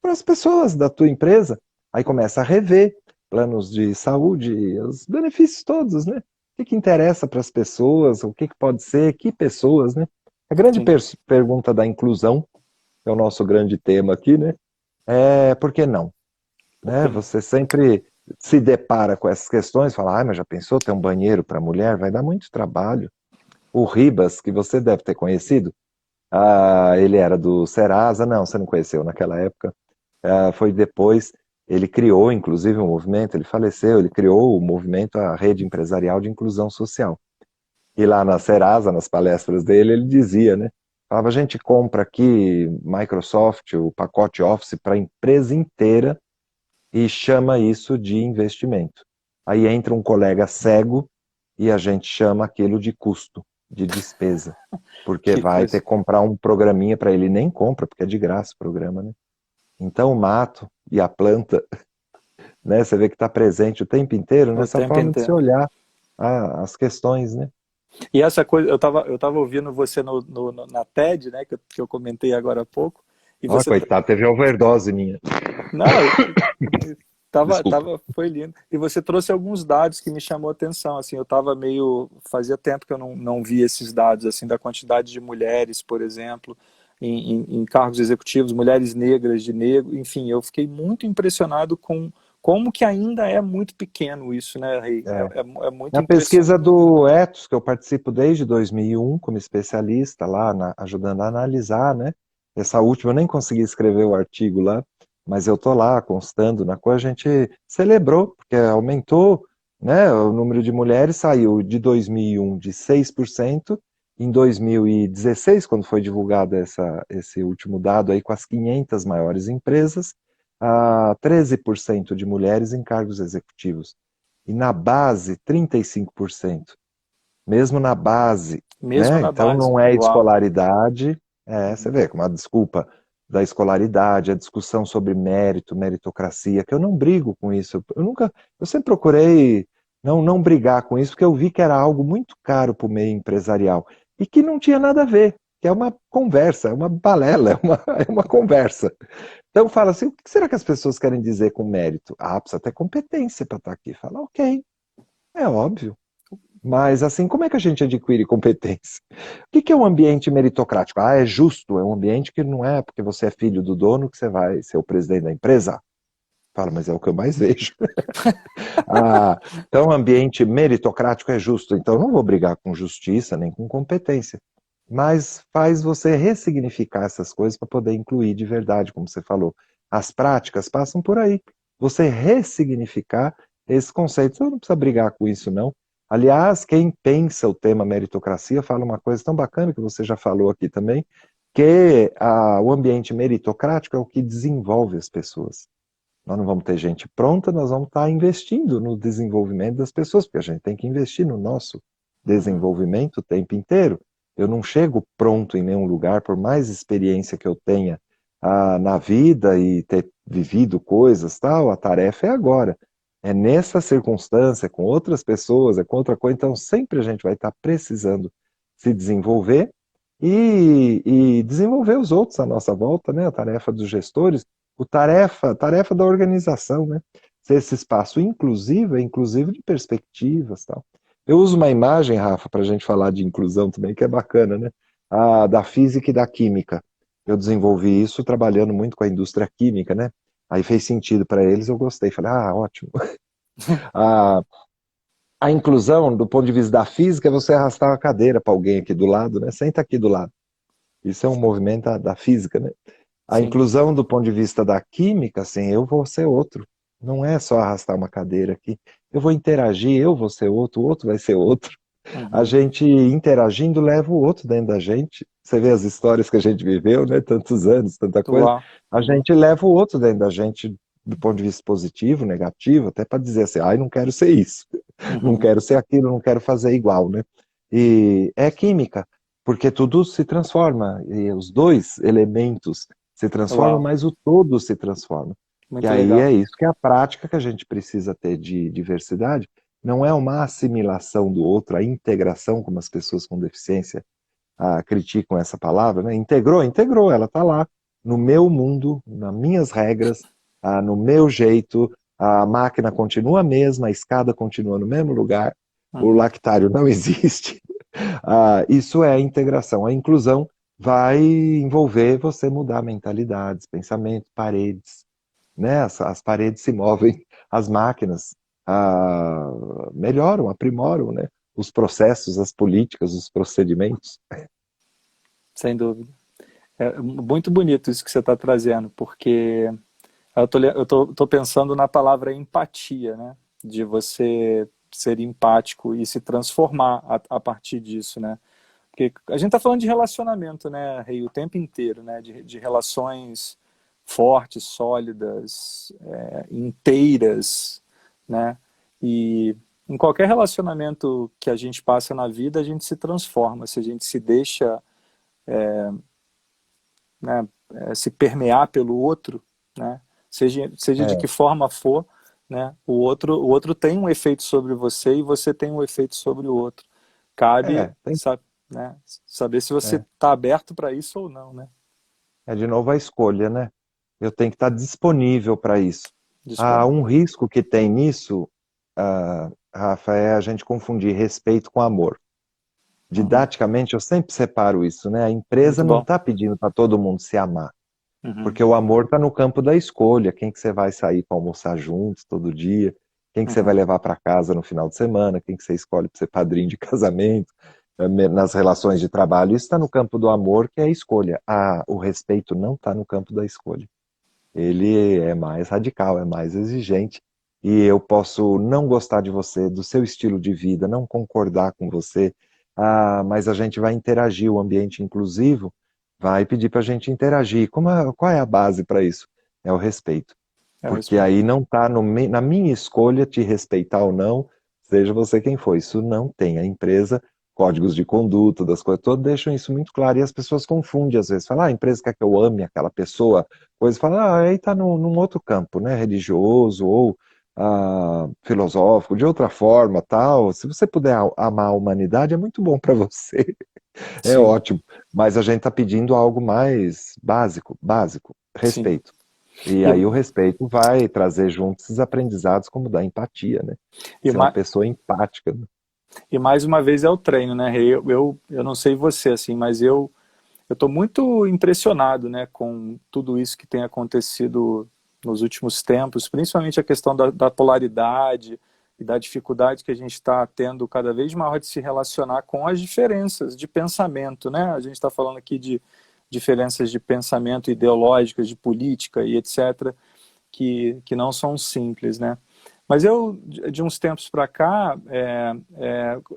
as pessoas da tua empresa. Aí começa a rever planos de saúde, os benefícios todos, né? O que interessa para as pessoas, o que pode ser, que pessoas, né? A grande Sim. pergunta da inclusão, que é o nosso grande tema aqui, né? Por que não? Por Né? que não? Você sempre se depara com essas questões, fala, mas já pensou ter um banheiro para mulher? Vai dar muito trabalho. O Ribas, que você deve ter conhecido, ele era do Serasa, não, você não conheceu naquela época, foi depois, ele criou inclusive um movimento, ele faleceu, ele criou o movimento, a Rede Empresarial de Inclusão Social. E lá na Serasa, nas palestras dele, ele dizia, né? Falava, a gente compra aqui Microsoft, o pacote Office para a empresa inteira e chama isso de investimento. Aí entra um colega cego e a gente chama aquilo de custo, de despesa, porque Que vai ter coisa. que comprar um programinha para ele, nem compra, porque é de graça o programa, né? Então o mato e a planta, né, você vê que está presente o tempo inteiro O nessa tempo forma de se inteiro. olhar as questões, né? E essa coisa, eu tava ouvindo você na TED, né, que eu comentei agora há pouco, e Ó, você, coitado, teve overdose minha. não, Desculpa. foi lindo. E você trouxe alguns dados que me chamou a atenção, assim, eu tava meio, fazia tempo que eu não via esses dados, assim, da quantidade de mulheres, por exemplo, em cargos executivos, mulheres negras, de negro, enfim, eu fiquei muito impressionado com como que ainda é muito pequeno isso, né, Rei? É. É muito Na impressionante. pesquisa do Ethos, que eu participo desde 2001 como especialista lá, ajudando a analisar, né? Essa última eu nem consegui escrever o artigo lá, mas eu tô lá constando na coisa, a gente celebrou, porque aumentou, né? O número de mulheres saiu de 2001 de 6%, em 2016, quando foi divulgado esse último dado aí com as 500 maiores empresas, a 13% de mulheres em cargos executivos. E na base, 35%. Mesmo na base, Mesmo né? na Então base. não é Uau. escolaridade, você Uhum. vê, com uma desculpa da escolaridade, a discussão sobre mérito, meritocracia, que eu não brigo com isso. Eu sempre procurei não brigar com isso, porque eu vi que era algo muito caro para o meio empresarial e que não tinha nada a ver, que é uma conversa, é uma balela, é uma conversa. Então fala assim, o que será que as pessoas querem dizer com mérito? Ah, precisa ter competência para estar aqui. Fala, ok, é óbvio. Mas assim, como é que a gente adquire competência? O que é um ambiente meritocrático? Ah, é justo, é um ambiente que não é porque você é filho do dono que você vai ser o presidente da empresa. Fala, mas é o que eu mais vejo. Ah, então, ambiente meritocrático é justo, então eu não vou brigar com justiça nem com competência. Mas faz você ressignificar essas coisas para poder incluir de verdade, como você falou. As práticas passam por aí. Você ressignificar esses conceitos. Você não precisa brigar com isso, não. Aliás, quem pensa o tema meritocracia fala uma coisa tão bacana que você já falou aqui também, que o ambiente meritocrático é o que desenvolve as pessoas. Nós não vamos ter gente pronta, nós vamos estar investindo no desenvolvimento das pessoas, porque a gente tem que investir no nosso Uhum. desenvolvimento o tempo inteiro. Eu não chego pronto em nenhum lugar, por mais experiência que eu tenha na vida e ter vivido coisas, tal, a tarefa é agora. É nessa circunstância, com outras pessoas, é com outra coisa, então sempre a gente vai estar precisando se desenvolver e desenvolver os outros à nossa volta, né? A tarefa dos gestores tarefa da organização, né? Ser esse espaço inclusivo, é inclusivo de perspectivas, tal. Eu uso uma imagem, Rafa, para a gente falar de inclusão também, que é bacana, né? Da física e da química. Eu desenvolvi isso trabalhando muito com a indústria química, né? Aí fez sentido para eles, eu gostei. Falei, ótimo. A, a inclusão, do ponto de vista da física, é você arrastar uma cadeira para alguém aqui do lado, né? Senta aqui do lado. Isso é um movimento da física, né? A Sim. inclusão do ponto de vista da química, assim, eu vou ser outro. Não é só arrastar uma cadeira aqui. Eu vou interagir, eu vou ser outro, o outro vai ser outro. A Uhum. gente interagindo leva o outro dentro da gente. Você vê as histórias que a gente viveu, né? Tantos anos, tanta coisa. Uau. A gente leva o outro dentro da gente do ponto de vista positivo, negativo, até para dizer assim, ai, não quero ser isso, não Uhum. quero ser aquilo, não quero fazer igual, né? E é química, porque tudo se transforma, e os dois elementos se transformam, Uau. mas o todo se transforma. E Muito aí legal. é isso que é a prática que a gente precisa ter de diversidade, não é uma assimilação do outro, a integração, como as pessoas com deficiência criticam essa palavra, né? Integrou, integrou, ela está lá, no meu mundo, nas minhas regras, no meu jeito, a máquina continua a mesma, a escada continua no mesmo lugar, o Uhum. lactário não existe. Isso é a integração. A inclusão vai envolver você mudar mentalidades, pensamentos, paredes, né? As paredes se movem, as máquinas melhoram, aprimoram, né? Os processos, as políticas, os procedimentos. Sem dúvida. É muito bonito isso que você está trazendo, porque eu tô pensando na palavra empatia, né? De você ser empático e se transformar a partir disso, né? Porque a gente está falando de relacionamento, né, Rei, o tempo inteiro, né? De relações fortes, sólidas, inteiras, né? E em qualquer relacionamento que a gente passa na vida, a gente se transforma. Se a gente se deixa, né, se permear pelo outro, né? Seja de É, que forma for, né? O outro tem um efeito sobre você e você tem um efeito sobre o outro. Cabe, tem, né, saber se você é, está aberto para isso ou não, né? é de novo a escolha, né? Eu tenho que estar disponível para isso. Ah, um Disponível. risco que tem nisso, Rafa, é a gente confundir respeito com amor. Uhum. Didaticamente, eu sempre separo isso, né? A empresa Muito não bom. está pedindo para todo mundo se amar, Uhum. porque o amor está no campo da escolha. Quem que você vai sair para almoçar juntos todo dia? Quem que você vai Uhum. levar para casa no final de semana? Quem que você escolhe para ser padrinho de casamento? Nas relações de trabalho, isso está no campo do amor, que é a escolha. O respeito não está no campo da escolha. Ele é mais radical, é mais exigente. E eu posso não gostar de você, do seu estilo de vida, não concordar com você, mas a gente vai interagir, o ambiente inclusivo vai pedir para a gente interagir. Qual é a base para isso? É o respeito. É o Porque respeito. aí não está na minha escolha te respeitar ou não, seja você quem for. Isso não tem. A empresa, códigos de conduta, das coisas todas, deixam isso muito claro e as pessoas confundem às vezes. Falam, a empresa quer que eu ame aquela pessoa, coisa, fala, aí está num outro campo, né, religioso ou filosófico, de outra forma, tal. Se você puder amar a humanidade, é muito bom para você, é Sim, ótimo. Mas a gente está pedindo algo mais básico, básico, sim. respeito. E E, aí o respeito vai trazer juntos esses aprendizados como da empatia, né? e, Ser uma ma- pessoa empática, né? e mais uma vez é o treino, né, Rei? Eu não sei você, assim, mas eu estou muito impressionado, né, com tudo isso que tem acontecido nos últimos tempos, principalmente a questão da polaridade e da dificuldade que a gente está tendo cada vez maior de se relacionar com as diferenças de pensamento, né? A gente está falando aqui de diferenças de pensamento ideológicas, de política e etc., que não são simples, né? Mas eu, de uns tempos para cá,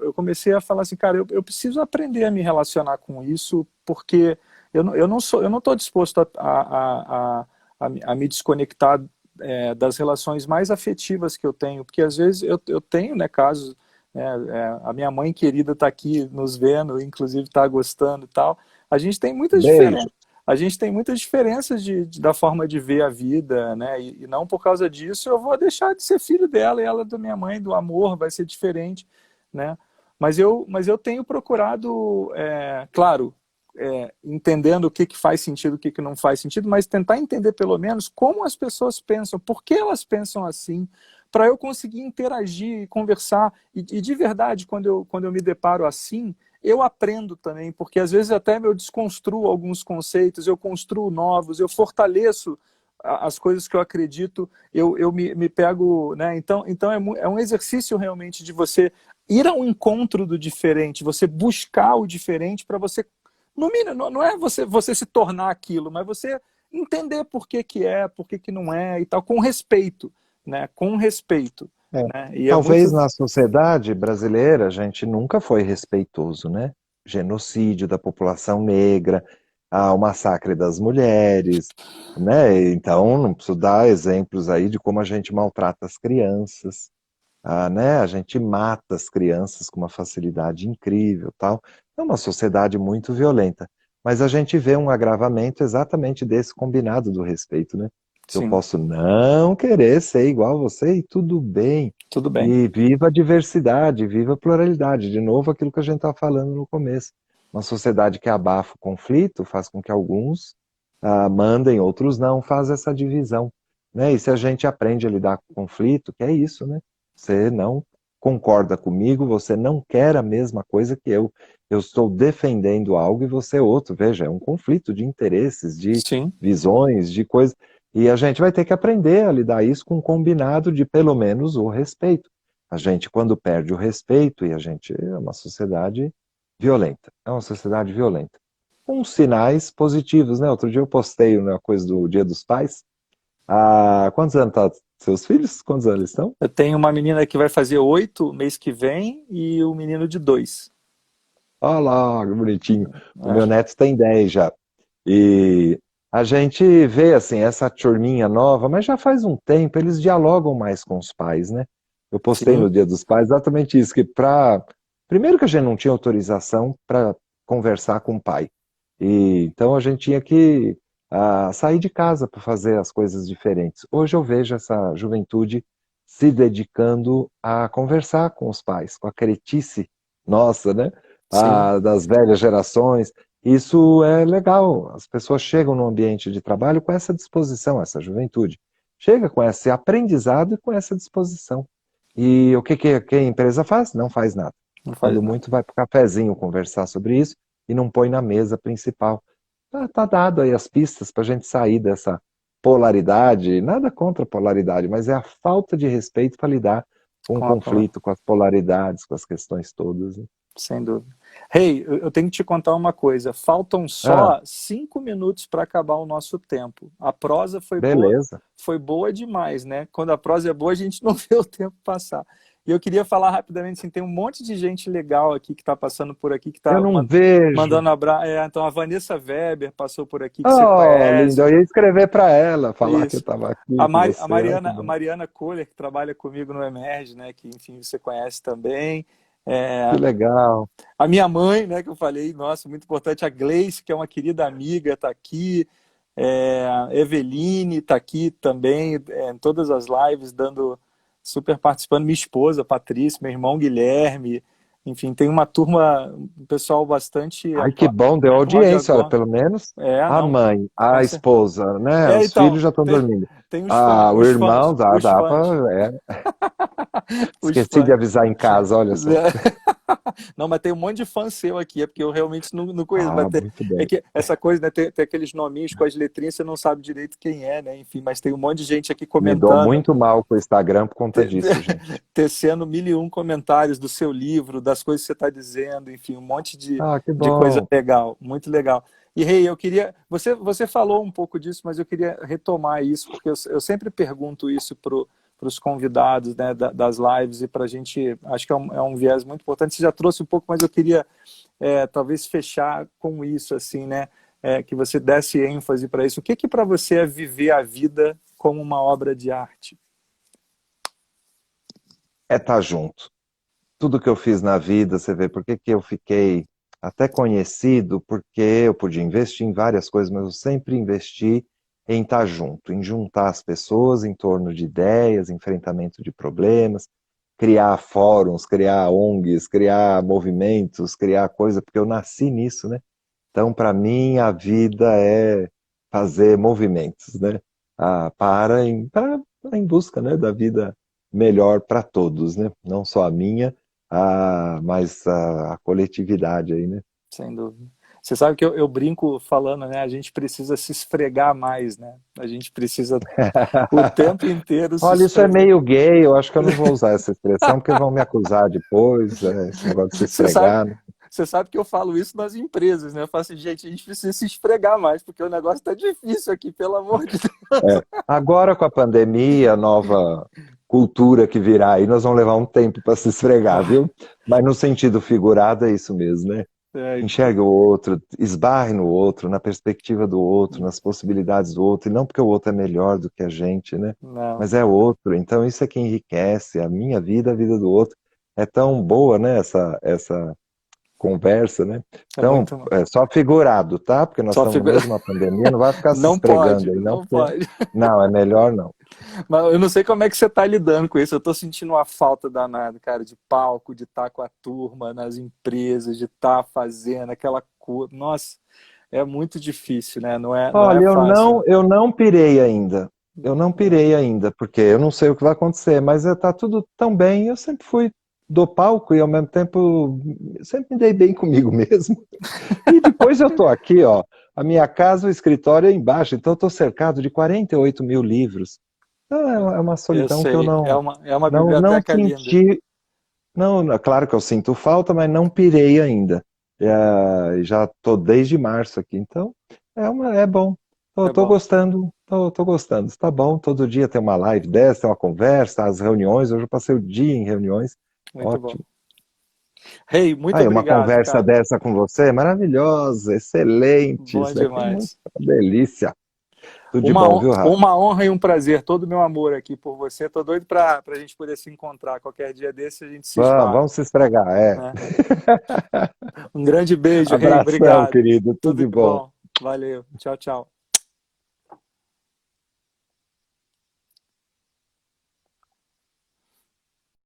eu comecei a falar assim, cara, eu preciso aprender a me relacionar com isso, porque eu não estou disposto a me desconectar das relações mais afetivas que eu tenho, porque às vezes eu tenho, né, casos, né, a minha mãe querida está aqui nos vendo, inclusive está gostando e tal. A gente tem muitas Beijo. diferenças. A gente tem muitas diferenças da forma de ver a vida, né? E não por causa disso eu vou deixar de ser filho dela e ela da minha mãe, do amor, vai ser diferente, né? Mas eu tenho procurado, claro, entendendo o que, que faz sentido, o que, que não faz sentido, mas tentar entender pelo menos como as pessoas pensam, por que elas pensam assim, para eu conseguir interagir e conversar. E de verdade, quando eu me deparo assim, eu aprendo também, porque às vezes até eu desconstruo alguns conceitos, eu construo novos, eu fortaleço as coisas que eu acredito, eu me pego, né? Então é um exercício realmente de você ir ao encontro do diferente, você buscar o diferente para você, no mínimo, não é você se tornar aquilo, mas você entender por que que é, por que que não é e tal, com respeito, né? Com respeito, É. né? E é Talvez muito, na sociedade brasileira a gente nunca foi respeitoso, né? Genocídio da população negra, o massacre das mulheres, né? Então não preciso dar exemplos aí de como a gente maltrata as crianças. Né? A gente mata as crianças com uma facilidade incrível, tal. É uma sociedade muito violenta, mas a gente vê um agravamento exatamente desse combinado do respeito, né? Eu sim, posso não querer ser igual a você e tudo bem. tudo bem. E viva a diversidade, viva a pluralidade. De novo, aquilo que a gente estava falando no começo. Uma sociedade que abafa o conflito faz com que alguns mandem, outros não, faz essa divisão. Né? E se a gente aprende a lidar com o conflito, que é isso, né? Você não concorda comigo, você não quer a mesma coisa que eu. Eu estou defendendo algo e você outro. Veja, é um conflito de interesses, de Sim, visões, de coisas. E a gente vai ter que aprender a lidar isso com um combinado de pelo menos o respeito. A gente, quando perde o respeito, e a gente é uma sociedade violenta, é uma sociedade violenta. Com sinais positivos, né? Outro dia eu postei uma coisa do Dia dos Pais. Quantos anos tá seus filhos? Quantos anos eles estão? eu tenho uma menina que vai fazer 8 mês que vem e o menino de 2. Olha lá, que bonitinho. O meu É, neto tem 10 já. E a gente vê, assim, essa turminha nova, mas já faz um tempo, eles dialogam mais com os pais, né? Eu postei no sim, Dia dos Pais exatamente isso, que primeiro que a gente não tinha autorização para conversar com o pai. E então a gente tinha que a sair de casa para fazer as coisas diferentes. Hoje eu vejo essa juventude se dedicando a conversar com os pais, com a cretice nossa, né? Sim, Das velhas gerações. Isso é legal. As pessoas chegam no ambiente de trabalho com essa disposição, essa juventude. Chega com esse aprendizado e com essa disposição. E o que a empresa faz? Não faz nada. não faz Quando nada. muito, vai para o cafezinho conversar sobre isso e não põe na mesa principal. Tá dado aí as pistas para a gente sair dessa polaridade, nada contra a polaridade, mas é a falta de respeito para lidar com o Com a palavra. conflito, com as polaridades, com as questões todas, né? Sem dúvida. Hey, eu tenho que te contar uma coisa. Faltam Ah, só 5 minutos para acabar o nosso tempo. A prosa beleza. foi boa demais, né? Quando a prosa é boa, a gente não vê o tempo passar. E eu queria falar rapidamente, assim, tem um monte de gente legal aqui que está passando por aqui, que Eu está não vejo. mandando abraço. Então, a Vanessa Weber passou por aqui, que você Oh, lindo, conhece. eu ia escrever para ela, falar que eu Isso. estava aqui com você. Ai, que A bom. Mariana Kohler, que trabalha comigo no Emerge, né? Que, enfim, você conhece também. Que É, legal. a minha mãe, né, que eu falei, nossa, muito importante, a Gleice, que é uma querida amiga, está aqui, a Eveline está aqui também, em todas as lives, dando, super participando, minha esposa, Patrícia, meu irmão Guilherme, enfim, tem uma turma, um pessoal bastante, Ai, que bom, deu aplaude audiência, olha, agora. pelo menos a Não, mãe, com a certeza. esposa, né? Os filhos Então, já estão dormindo. tem Ah, o irmão, os dá fãs, para. os Esqueci de fãs. avisar em casa, olha só. Não, mas tem um monte de fã seu aqui, é porque eu realmente não conheço. Ah, muito É bem. que essa coisa, né? Tem aqueles nominhos com as letrinhas, você não sabe direito quem é, né? Enfim, mas tem um monte de gente aqui Me dou comentando, muito mal com o Instagram por conta te- disso, gente. tecendo 1001 comentários do seu livro, das coisas que você está dizendo, enfim, um monte Ah, que de coisa bom. legal, muito legal. E, Rei, eu queria. Você falou um pouco disso, mas eu queria retomar isso, porque eu sempre pergunto isso para os convidados, né, das lives, e para a gente. Acho que é um viés muito importante. Você já trouxe um pouco, mas eu queria talvez fechar com isso, assim, né? Que você desse ênfase para isso. O que que para você é viver a vida como uma obra de arte? É estar junto. Tudo que eu fiz na vida, você vê, por que que eu fiquei até conhecido? Porque eu podia investir em várias coisas, mas eu sempre investi em estar junto, em juntar as pessoas em torno de ideias, enfrentamento de problemas, criar fóruns, criar ONGs, criar movimentos, criar coisa, porque eu nasci nisso, né? Então, para mim, a vida é fazer movimentos, né? Em busca, né, da vida melhor para todos, né? Não só a minha, mas a coletividade aí, né? Sem dúvida. Você sabe que eu brinco falando, né? A gente precisa se esfregar mais, né? A gente precisa o tempo inteiro se Olha, isso é esfregar. meio gay, eu acho que eu não vou usar essa expressão, porque vão me acusar depois, esse negócio de se Você sabe, esfregar, né? você sabe que eu falo isso nas empresas, né? Eu falo assim, gente, a gente precisa se esfregar mais, porque o negócio tá difícil aqui, pelo amor de Deus. É. Agora com a pandemia, a nova cultura que virá aí, nós vamos levar um tempo para se esfregar, viu? Mas no sentido figurado é isso mesmo, né? É, Enxergue o outro, esbarre no outro, na perspectiva do outro, nas possibilidades do outro, e não porque o outro é melhor do que a gente, né? não, Mas é o outro, então isso é que enriquece a minha vida, a vida do outro. É tão boa, né, essa conversa, né? é Então, muito. é só figurado, tá? Porque nós Só estamos no figura. meio de uma pandemia, não vai ficar se Não esfregando pode, aí, não, não porque... pode. Não, é melhor não. Mas eu não sei como é que você tá lidando com isso. Eu tô sentindo uma falta danada, cara, de palco, de estar com a turma nas empresas, de estar fazendo aquela coisa. Nossa, é muito difícil, né? Não é Olha, fácil. eu não pirei ainda. Eu não pirei ainda, porque eu não sei o que vai acontecer, mas tá tudo tão bem. Eu sempre fui do palco e ao mesmo tempo sempre me dei bem comigo mesmo. E depois eu tô aqui, ó, a minha casa, o escritório é embaixo, então eu tô cercado de 48 mil livros. Então é uma Eu solidão que eu sei, é uma não biblioteca linda. senti. Não, claro que eu sinto falta, mas não pirei ainda. Já tô desde março aqui, então é bom. É Tô bom, gostando, tô gostando. Está bom, todo dia tem uma live dessa, tem uma conversa, as reuniões. Hoje eu passei o dia em reuniões. muito bom. Ótimo. Hey, muito Aí, uma obrigado, conversa cara. dessa com você, maravilhosa, excelente. Bom Isso daqui é muito demais. uma delícia. Tudo de bom, viu, Rafa? Uma honra e um prazer, todo o meu amor aqui por você. Tô doido pra gente poder se encontrar. Qualquer dia desse a gente se esbarra, Vamos se esfregar, é. né? Um grande beijo, Rei. Abração, Obrigado. querido. Tudo Tudo de de bom. bom. Valeu. Tchau, tchau.